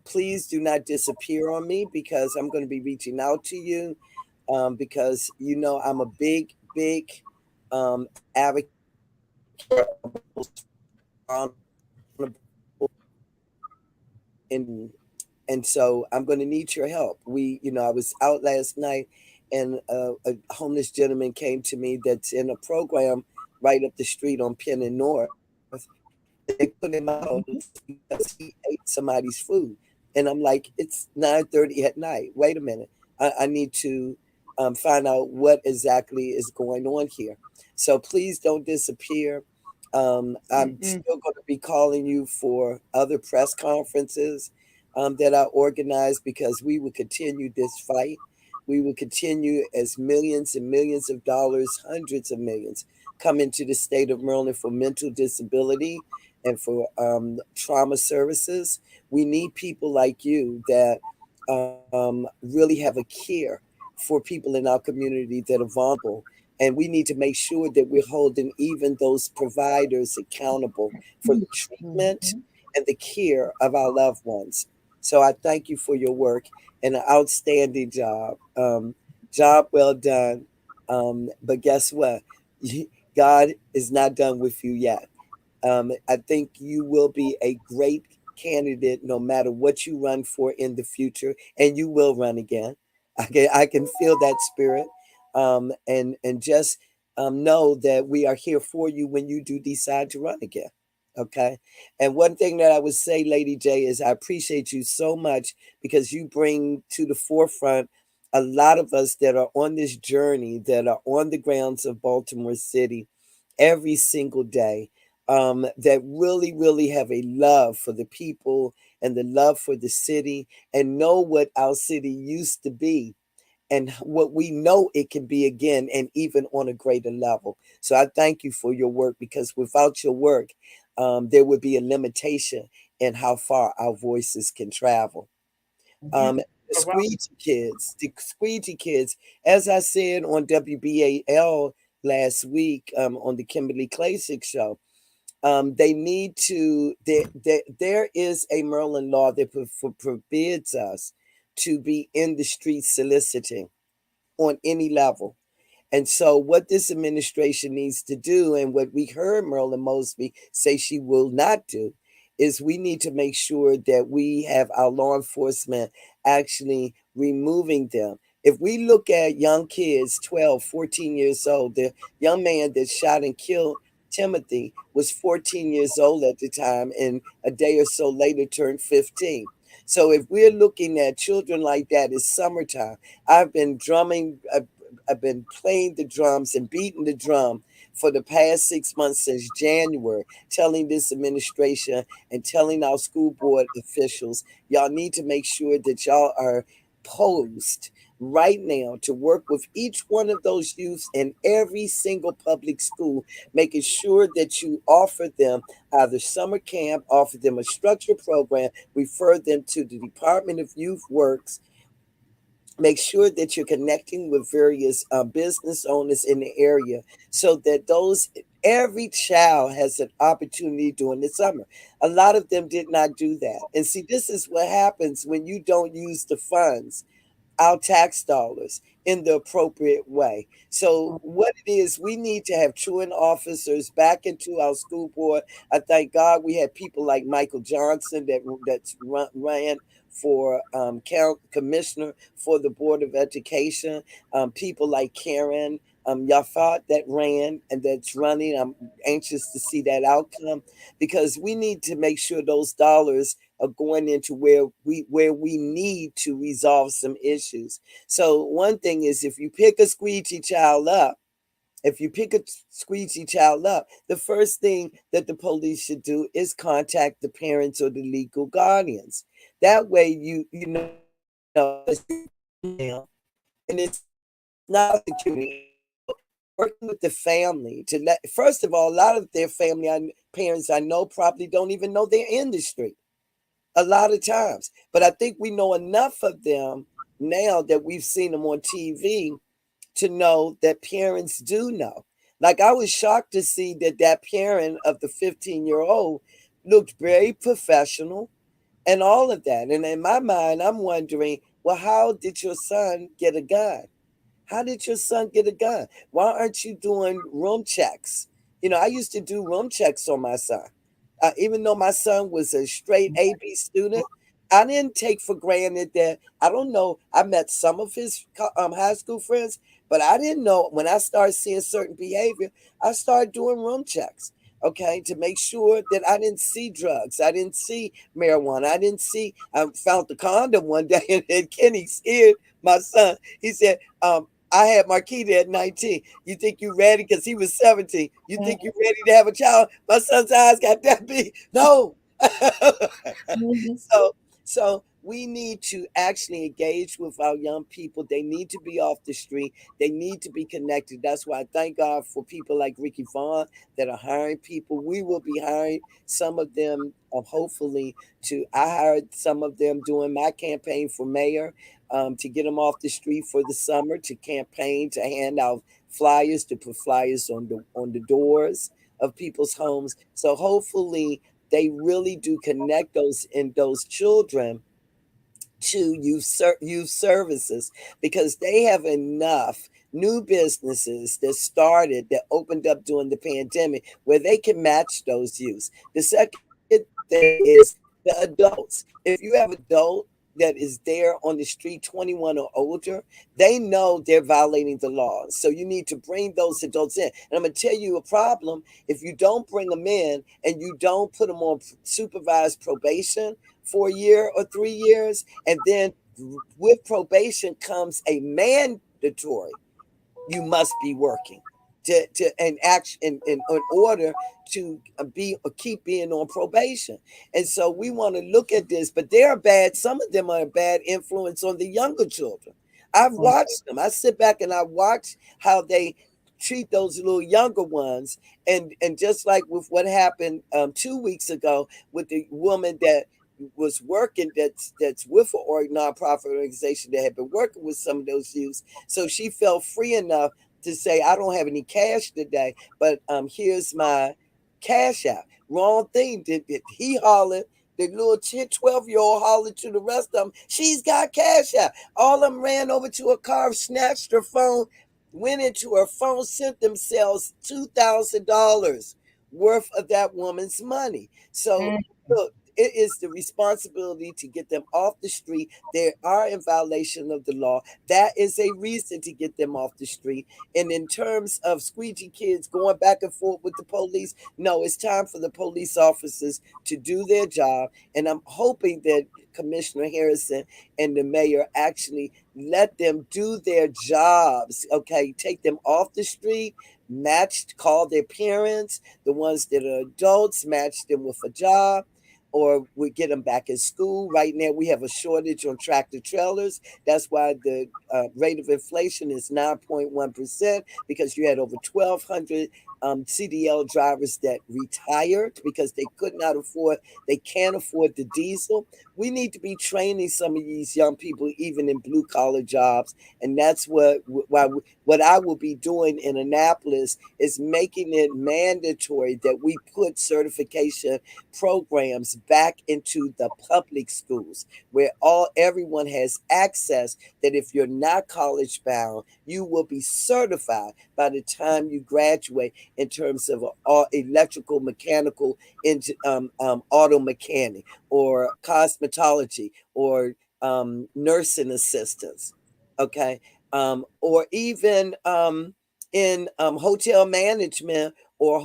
Please do not disappear on me because I'm going to be reaching out to you because I'm a big advocate and and so I'm going to need your help. I was out last night, and a homeless gentleman came to me that's in a program right up the street on Penn and North. They put him out because he ate somebody's food, and I'm like, it's 9:30 at night. Wait a minute, I need to find out what exactly is going on here. So please don't disappear. I'm Mm-mm. still going to be calling you for other press conferences that I organize because we will continue this fight. We will continue as millions and millions of dollars, hundreds of millions, come into the state of Maryland for mental disability and for trauma services. We need people like you that really have a care for people in our community that are vulnerable. And we need to make sure that we're holding even those providers accountable for the treatment Mhm. and the care of our loved ones. So I thank you for your work and an outstanding job. Job well done. But guess what? God is not done with you yet. I think you will be a great candidate no matter what you run for in the future, and you will run again. I can feel that spirit, and just know that we are here for you when you do decide to run again. Okay. And one thing that I would say, Lady J, is I appreciate you so much because you bring to the forefront a lot of us that are on this journey, that are on the grounds of Baltimore City every single day, that really, really have a love for the people and the love for the city and know what our city used to be and what we know it can be again and even on a greater level. So I thank you for your work because without your work, there would be a limitation in how far our voices can travel. You The are right. squeegee kids, as I said on WBAL last week, on the Kimberly Klasick show, they need to, there is a Maryland law that forbids us to be in the street soliciting on any level. And so, what this administration needs to do, and what we heard Merlin Mosby say she will not do, is we need to make sure that we have our law enforcement actually removing them. If we look at young kids, 12, 14 years old, the young man that shot and killed Timothy was 14 years old at the time, and a day or so later turned 15. So, if we're looking at children like that, it's summertime. I've been drumming. I've been playing the drums and beating the drum for the past 6 months since January, telling this administration and telling our school board officials, y'all need to make sure that y'all are posed right now to work with each one of those youths in every single public school, making sure that you offer them either summer camp, offer them a structured program, refer them to the Department of Youth Works. Make sure that you're connecting with various business owners in the area so that those every child has an opportunity during the summer. A lot of them did not do that. And see, this is what happens when you don't use the funds, our tax dollars, in the appropriate way. So what it is, we need to have truant officers back into our school board. I thank God we had people like Michael Johnson ran for commissioner for the Board of Education. People like Karen Yafat that ran and that's running. I'm anxious to see that outcome because we need to make sure those dollars are going into where we need to resolve some issues. So one thing is if you pick a squeegee child up, the first thing that the police should do is contact the parents or the legal guardians. That way you know that you're now and it's not a security issue. So working with the family to let first of all, a lot of their parents I know probably don't even know they're in the street a lot of times. But I think we know enough of them now that we've seen them on TV to know that parents do know. Like I was shocked to see that parent of the 15-year-old looked very professional and all of that. And in my mind, I'm wondering, well, how did your son get a gun? How did your son get a gun? Why aren't you doing room checks? I used to do room checks on my son. Even though my son was a straight AB student, I didn't take for granted that, I don't know, I met some of his high school friends, but I didn't know when I started seeing certain behavior, I started doing room checks, okay, to make sure that I didn't see drugs. I didn't see marijuana. I found the condom one day and Kenny scared my son. He said, I had Marquita at 19. You think you ready? Because he was 17. You think you ready to have a child? My son's eyes got that big. No. so so we need to actually engage with our young people. They need to be off the street. They need to be connected. That's why I thank God for people like Ricky Vaughn that are hiring people. We will be hiring some of them, hopefully. I hired some of them during my campaign for mayor, to get them off the street for the summer, to campaign, to hand out flyers, to put flyers on the doors of people's homes. So hopefully they really do connect those children to youth services because they have enough new businesses that started that opened up during the pandemic where they can match those youth. The second thing is the adults. If you have adult that is there on the street 21 or older, they know they're violating the laws. So you need to bring those adults in. And I'm going to tell you a problem. If you don't bring them in and you don't put them on supervised probation for a year or 3 years, and then with probation comes a mandatory, you must be working to and action in order to be or keep being on probation. And so we want to look at this, but they're bad. Some of them are a bad influence on the younger children. I've watched them. I sit back and I watch how they treat those little younger ones. And just like with what happened 2 weeks ago with the woman that was working, that's with a nonprofit organization that had been working with some of those youths. So she felt free enough to say, I don't have any cash today, but here's my cash out. Wrong thing. Did he hollered? The little 10, 12-year-old hollered to the rest of them, she's got cash out. All of them ran over to her car, snatched her phone, went into her phone, sent themselves $2,000 worth of that woman's money. So look, it is the responsibility to get them off the street. They are in violation of the law. That is a reason to get them off the street. And in terms of squeegee kids going back and forth with the police, no, it's time for the police officers to do their job. And I'm hoping that Commissioner Harrison and the mayor actually let them do their jobs. Okay, take them off the street, call their parents, the ones that are adults, match them with a job, or we get them back in school. Right now, we have a shortage on tractor trailers. That's why the rate of inflation is 9.1%, because you had over 1,200 CDL drivers that retired because they can't afford the diesel. We need to be training some of these young people, even in blue collar jobs. And that's what I will be doing in Annapolis is making it mandatory that we put certification programs back into the public schools where everyone has access, that if you're not college bound, you will be certified by the time you graduate in terms of electrical, mechanical, auto mechanic, or cosmetology, or nursing assistants. Okay. Or even in hotel management or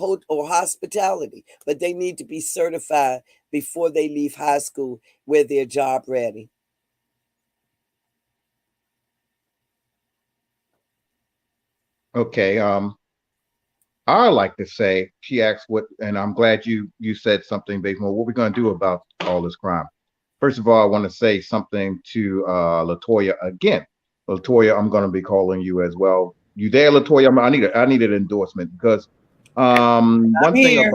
hospitality, but they need to be certified before they leave high school where they're job ready. Okay. I like to say, she asked what, and I'm glad you said something, Basemore. What we're going to do about all this crime? First of all, I want to say something to Latoya again. Latoya, I'm going to be calling you as well. You there, Latoya? I need an endorsement because I'm here.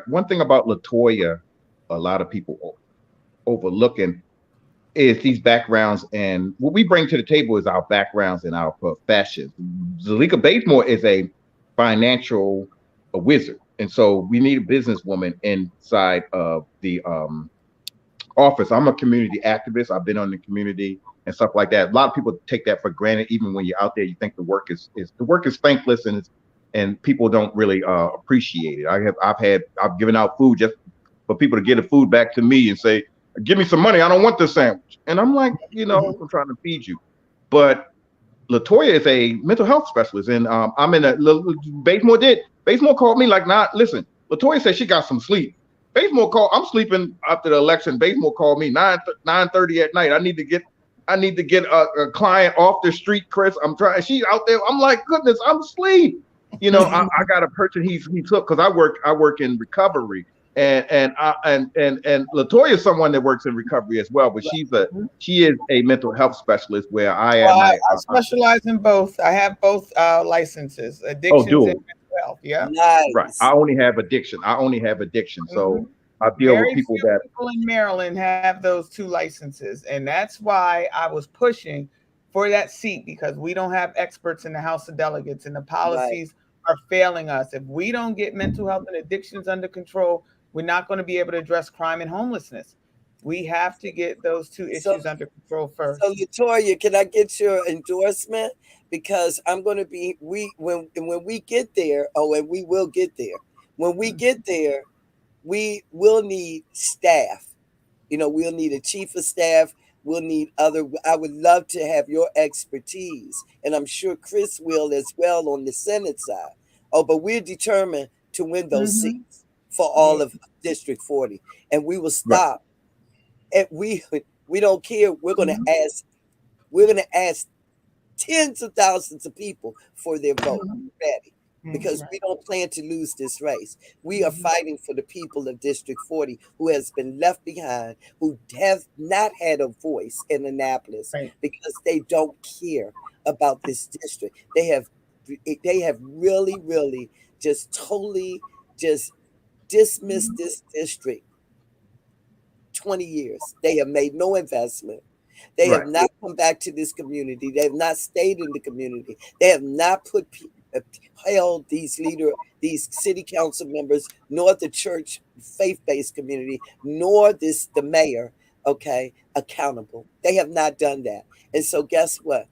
one thing about Latoya, a lot of people overlooking is these backgrounds, and what we bring to the table is our backgrounds and our professions. Zalika Basemore is a financial wizard, and so we need a businesswoman inside of the office. I'm a community activist. I've been on the community and stuff like that. A lot of people take that for granted. Even when you're out there, you think the work is thankless, and people don't really appreciate it. I've given out food just for people to get the food back to me and say, give me some money. I don't want this sandwich. And I'm like, I'm trying to feed you. But Latoya is a mental health specialist, and I'm in a Basemore called me like, nah, listen, Latoya said she got some sleep. Basemore called, I'm sleeping after the election. Basemore called me 9:30 at night. I need to get a client off the street, Chris. I'm trying. She's out there. I'm like, goodness, I'm asleep. I got a person he took, because I work in recovery, and Latoya is someone that works in recovery as well, but she is a mental health specialist where I am. Well, I specialize in both. I have both licenses, addictions and dual. mental health. Yeah. Right. Nice. I only have addiction. Mm-hmm. So I deal with Very people few that. people in Maryland have those two licenses, and that's why I was pushing for that seat, because we don't have experts in the House of Delegates, and the Right. policies are failing us. If we don't get mental health and addictions under control, we're not going to be able to address crime and homelessness. We have to get those two So issues under control So first. Latoya, can I get your endorsement? Because I'm going to be when we get there. Oh, and we will get there. When we get there, we will need staff. We'll need a chief of staff. We'll need other. I would love to have your expertise, and I'm sure Chris will as well on the Senate side. Oh, but we're determined to win those Mm-hmm. seats for Yeah. all of District 40, and we will Right. stop. And we don't care. Mm-hmm. We're gonna ask tens of thousands of people for their vote Mm-hmm. ready, Mhm. because Right. we don't plan to lose this race. We are Mm-hmm. fighting for the people of District 40 who has been left behind, who have not had a voice in Annapolis Right. because they don't care about this district. They have really, really just totally just dismissed Mm-hmm. this district 20 years. They have made no investment. They have Right. not come back to this community. They have not stayed in the community. They have not held these city council members, nor the church faith-based community, nor the mayor, okay, accountable. They have not done that. And so guess what?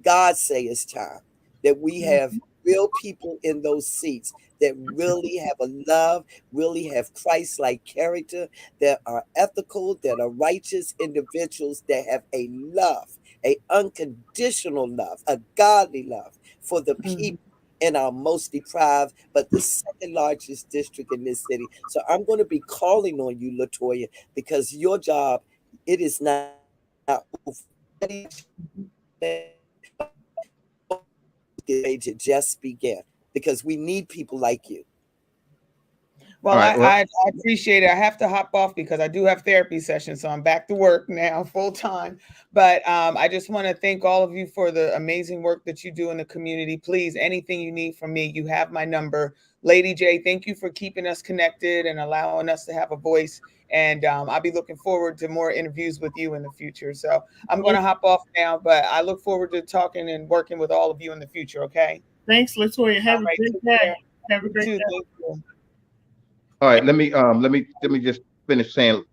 God say it's time that we have real people in those seats that really have a love, really have Christ-like character, that are ethical, that are righteous individuals, that have a love, a unconditional love, a godly love for the Mm-hmm. people in our most deprived, but the second largest district in this city. So I'm going to be calling on you, Latoya, because your job, it is not over. To just begin, because we need people like you. All Well, right. Well, I appreciate it. I have to hop off because I do have therapy sessions, so I'm back to work now full time. But I just want to thank all of you for the amazing work that you do in the community. Please, anything you need from me, you have my number. Lady J, thank you for keeping us connected and allowing us to have a voice. And I'll be looking forward to more interviews with you in the future. So I'm going to hop off now, but I look forward to talking and working with all of you in the future. Okay. Thanks, Latoya. All Have a right. great Take day. care. Have a You great too. day. Thank you. all right. Let me just finish saying,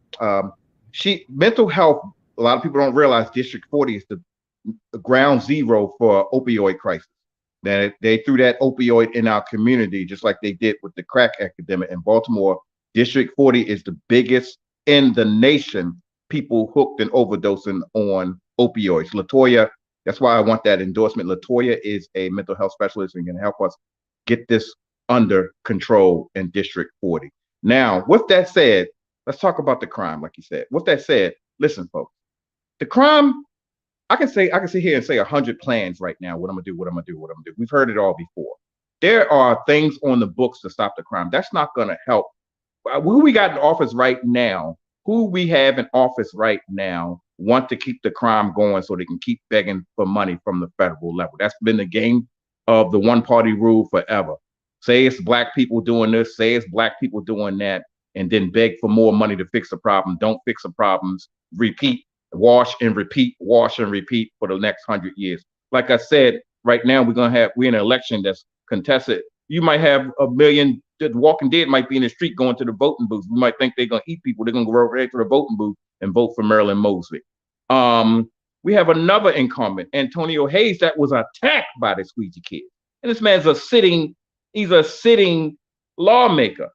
she mental health. A lot of people don't realize District 40 is the ground zero for opioid crisis. That they threw that opioid in our community, just like they did with the crack epidemic in Baltimore. District 40 is the biggest in the nation. People hooked and overdosing on opioids. Latoya, that's why I want that endorsement. Latoya is a mental health specialist and can help us get this under control in District 40. Now, with that said, let's talk about the crime, like you said. With that said, listen, folks, the crime, I can sit here and say 100 plans right now. What I'm gonna do, what I'm gonna do, what I'm gonna do. We've heard it all before. There are things on the books to stop the crime. That's not gonna help. Who we got in office right now, who we have in office right now, want to keep the crime going so they can keep begging for money from the federal level. That's been the game of the one party rule forever. Say it's black people doing this, say it's black people doing that, and then beg for more money to fix the problem. Don't fix the problems. Repeat, wash and repeat for the next 100 years. Like I said, right now we're in an election that's contested. You might have a million. The Walking Dead might be in the street going to the voting booth. You might think they're gonna eat people. They're gonna go over there to the voting booth and vote for Marilyn Mosby. We have another incumbent, Antonio Hayes, that was attacked by the squeegee kid. And this man's he's a sitting lawmaker.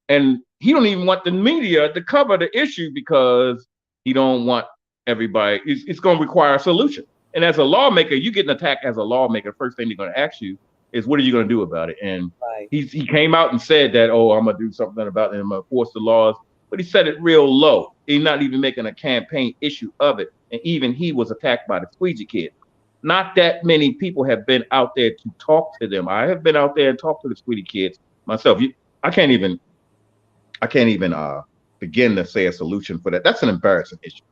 And he don't even want the media to cover the issue because he don't want everybody. It's going to require a solution. And as a lawmaker, you get an attack as a lawmaker. First thing they're going to ask you is, what are you going to do about it? And Right. he came out and said that, oh, I'm going to do something about it. I'm going to force the laws. But he said it real low. He's not even making a campaign issue of it. And even he was attacked by the squeegee kid. Not that many people have been out there to talk to them. I have been out there and talked to the squeegee kids myself. I can't even I can't even begin to say a solution for that. That's an embarrassing issue.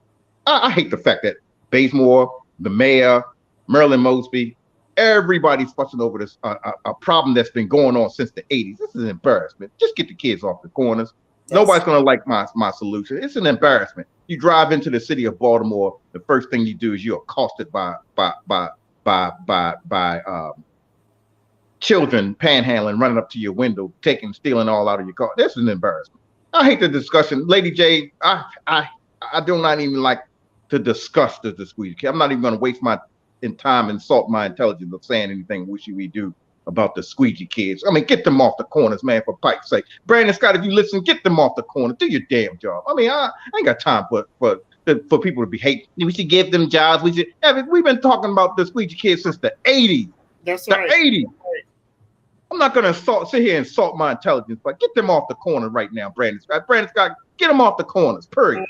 I hate the fact that Bazemore, the mayor, Marilyn Mosby, everybody's fussing over this a problem that's been going on since the 80s. This is an embarrassment. Just get the kids off the corners. That's Nobody's gonna like my solution. It's an embarrassment. You drive into the city of Baltimore, the first thing you do is you're accosted by children panhandling, running up to your window, stealing all out of your car. This is an embarrassment. I hate the discussion, Lady J. I do not even like to discuss the squeeze. I'm not even going to waste my time and salt my intelligence of saying anything wishy we do about the squeegee kids. I mean, get them off the corners, man, for Pike's sake. Brandon Scott, if you listen, get them off the corner. Do your damn job. I mean, I ain't got time for people to be hating. We should give them jobs. We've been talking about the squeegee kids since the 80s. That's The right. 80s. I'm not gonna sit here and insult my intelligence, but get them off the corner right now, Brandon Scott. Brandon Scott, get them off the corners. Period.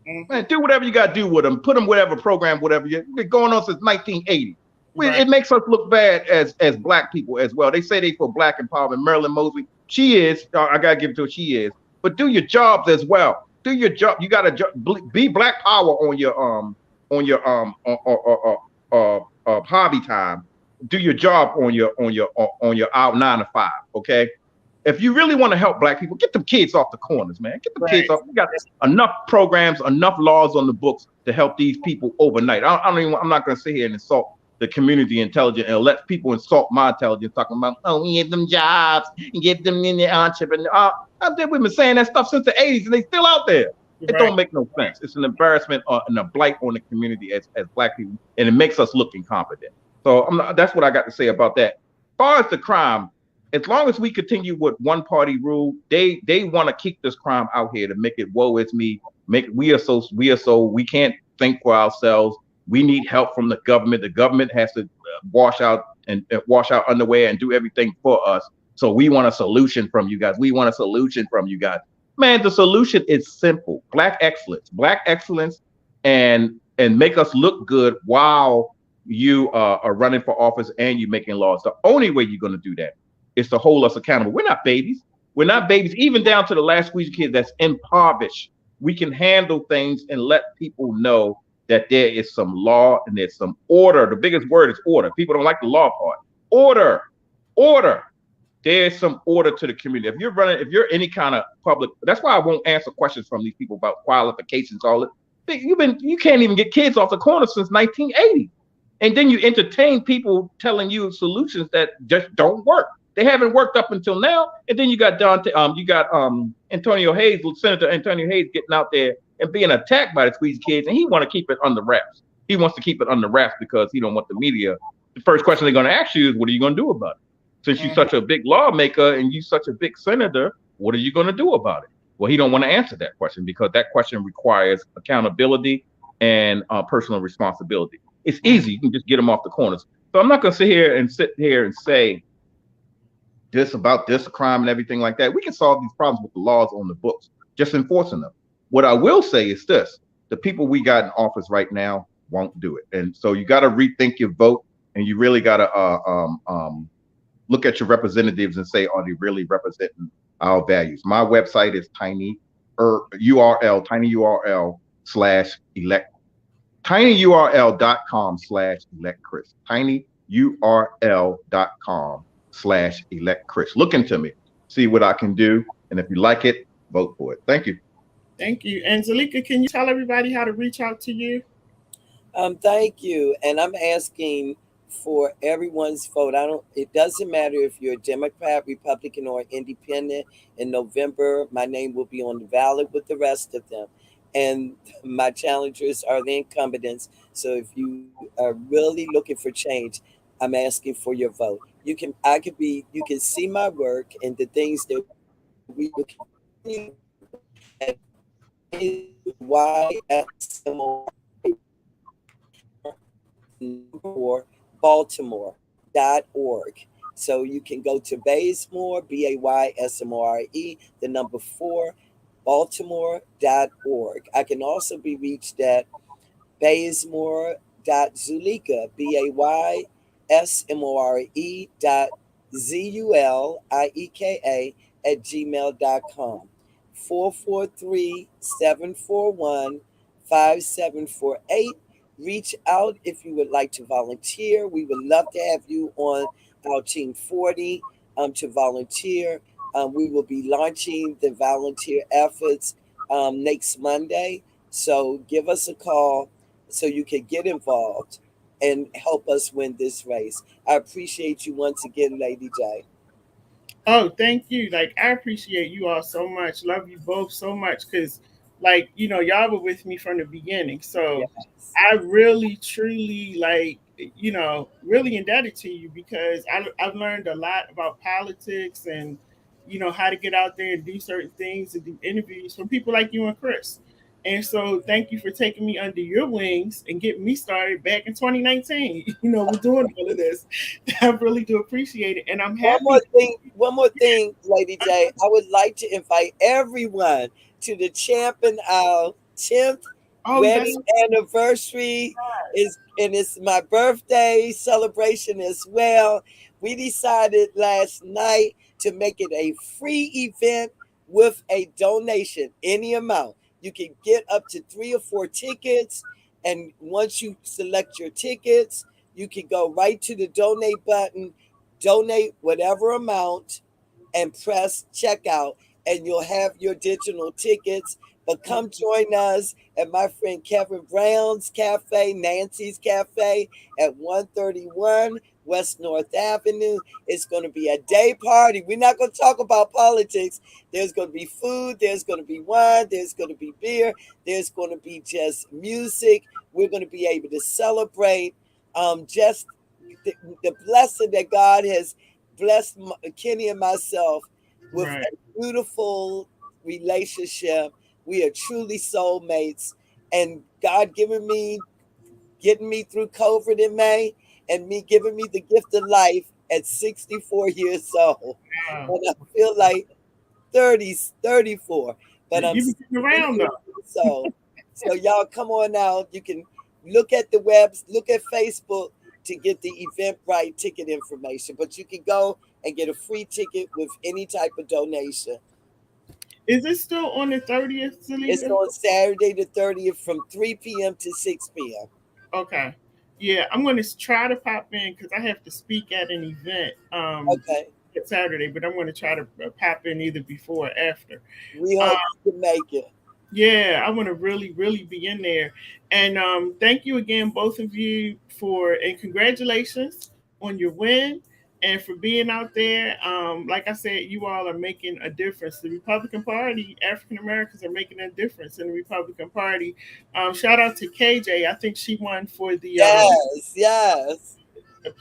Mm-hmm. Man, do whatever you got to do with them. Put them whatever program, whatever. Been going on since 1980. Right. It makes us look bad as black people as well. They say they for black empowerment. Marilyn Mosley, she is. I gotta give it to her. She is. But do your jobs as well. Do your job. You gotta be black power on your hobby time. Do your job on your out 9 to 5. Okay. If you really want to help black people, get them kids off the corners, man. Get them kids off. We got enough programs, enough laws on the books to help these people overnight. I'm not going to sit here and insult the community intelligence and let people insult my intelligence talking about, oh, we give them jobs and give them in the entrepreneur. We've been saying that stuff since the 80s and they still out there. It don't make no sense. It's an embarrassment and a blight on the community as black people, and it makes us look incompetent. So that's what I got to say about that. As far as the crime, as long as we continue with one party rule, they want to keep this crime out here to make it woe is me. We we can't think for ourselves. We need help from the government. The government has to wash out underwear and do everything for us. So we want a solution from you guys. Man, the solution is simple: black excellence, and make us look good while you are running for office and you're making laws. The only way you're going to do that is to hold us accountable. We're not babies. Even down to the last squeeze kid that's impoverished. We can handle things and let people know that there is some law and there's some order. The biggest word is order. People don't like the law part. Order. There's some order to the community. If you're any kind of public, that's why I won't answer questions from these people about qualifications, all that. You can't even get kids off the corner since 1980. And then you entertain people telling you solutions that just don't work. They haven't worked up until now. And then you got Antonio Hayes, Senator Antonio Hayes, getting out there and being attacked by the squeeze kids, and he want to keep it under wraps. He wants to keep it under wraps because he don't want the media. The first question they're going to ask you is, what are you going to do about it? Since you're such a big lawmaker and you're such a big senator, what are you going to do about it? Well, he don't want to answer that question because that question requires accountability and personal responsibility. It's easy. You can just get them off the corners. So I'm not going to sit here and say this about this crime and everything like that. We can solve these problems with the laws on the books, just enforcing them. What I will say is this: the people we got in office right now won't do it. And so you got to rethink your vote, and you really got to look at your representatives and say, are they really representing our values? My website is tinyurl/elect tinyurl.com/electchris tinyurl.com/electchris. Look into me, see what I can do, and if you like it, vote for it. Thank you. Thank you. And Zalika, can you tell everybody how to reach out to you? Thank you. And I'm asking for everyone's vote. It doesn't matter if you're a Democrat, Republican, or Independent. In November, my name will be on the ballot with the rest of them. And my challengers are the incumbents. So if you are really looking for change, I'm asking for your vote. You can see my work and the things that we will continue at YSMO or Baltimore.org. So you can go to Baysmore, BAYSMORE, the number 4, Baltimore.org. I can also be reached at Baysmore.Zulika, BAYSMORE.ZULIEKA @gmail.com. 443-741-5748. Reach out if you would like to volunteer. We would love to have you on our Team 40 to volunteer. We will be launching the volunteer efforts next Monday. So give us a call so you can get involved and help us win this race. I appreciate you once again, Lady J. Oh, thank you. Like, I appreciate you all so much. Love you both so much because, y'all were with me from the beginning. So Yes. I really, truly, really indebted to you because I've learned a lot about politics and, how to get out there and do certain things and do interviews from people like you and Chris. And so thank you for taking me under your wings and getting me started back in 2019. We're doing all of this. I really do appreciate it. And I'm happy. One more thing, Lady J. I would like to invite everyone to the Champion Isle 10th Oh, that's wedding anniversary is, and it's my birthday celebration as well. We decided last night to make it a free event with a donation, any amount. You can get up to 3 or 4 tickets, and once you select your tickets, you can go right to the donate button, donate whatever amount, and press checkout, and you'll have your digital tickets. But come join us at my friend Kevin Brown's Cafe, Nancy's Cafe at 131 West North Avenue. It's going to be a day party. We're not going to talk about politics. There's going to be food, there's going to be wine, there's going to be beer, there's going to be just music. We're going to be able to celebrate just the blessing that God has blessed Kenny and myself with right. a beautiful relationship. We are truly soulmates, and God getting me through COVID in May, and me giving me the gift of life at 64 years old. Wow. And I feel like 30, 34, but I'm You've been 60 around years though. old. So y'all come on out. You can look at the webs, look at Facebook to get the Eventbrite ticket information, but you can go and get a free ticket with any type of donation. Is it still on the 30th, It's Salika? on Saturday the 30th from 3 p.m. to 6 p.m. Okay. Yeah, I'm going to try to pop in because I have to speak at an event Okay. Saturday, but I'm going to try to pop in either before or after. We Um, hope you can make it. yeah, I want to really, really be in there. And thank you again, both of you, and congratulations on your win and for being out there. Like I said, you all are making a difference. The Republican Party, African Americans are making a difference in the Republican Party. Shout out to KJ. I think she won for the Yes, yes.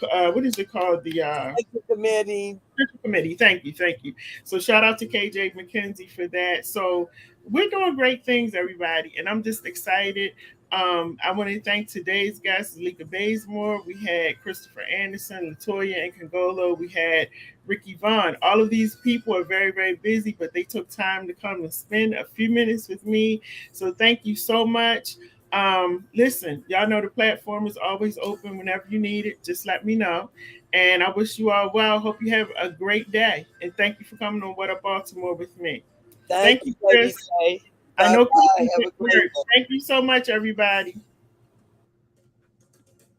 what is it called? The Thank you, committee. Central Committee. Thank you, thank you. So shout out to KJ McKenzie for that. So we're doing great things, everybody, and I'm just excited. I want to thank today's guests, Lika Bazemore. We had Christopher Anderson, Latoya and Congolo. We had Ricky Vaughn. All of these people are very, very busy, but they took time to come and spend a few minutes with me. So thank you so much. Listen, y'all know the platform is always open whenever you need it. Just let me know. And I wish you all well. Hope you have a great day. And thank you for coming on What Up Baltimore with me. Thank Thank you, you, Lady Chris. J. I Bye know Chris bye. is Have at a great work. one. Thank you so much, everybody.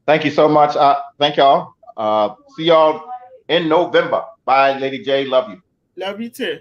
Thank you so much. Thank y'all. See y'all in November. Bye, Lady J. Love you. Love you too.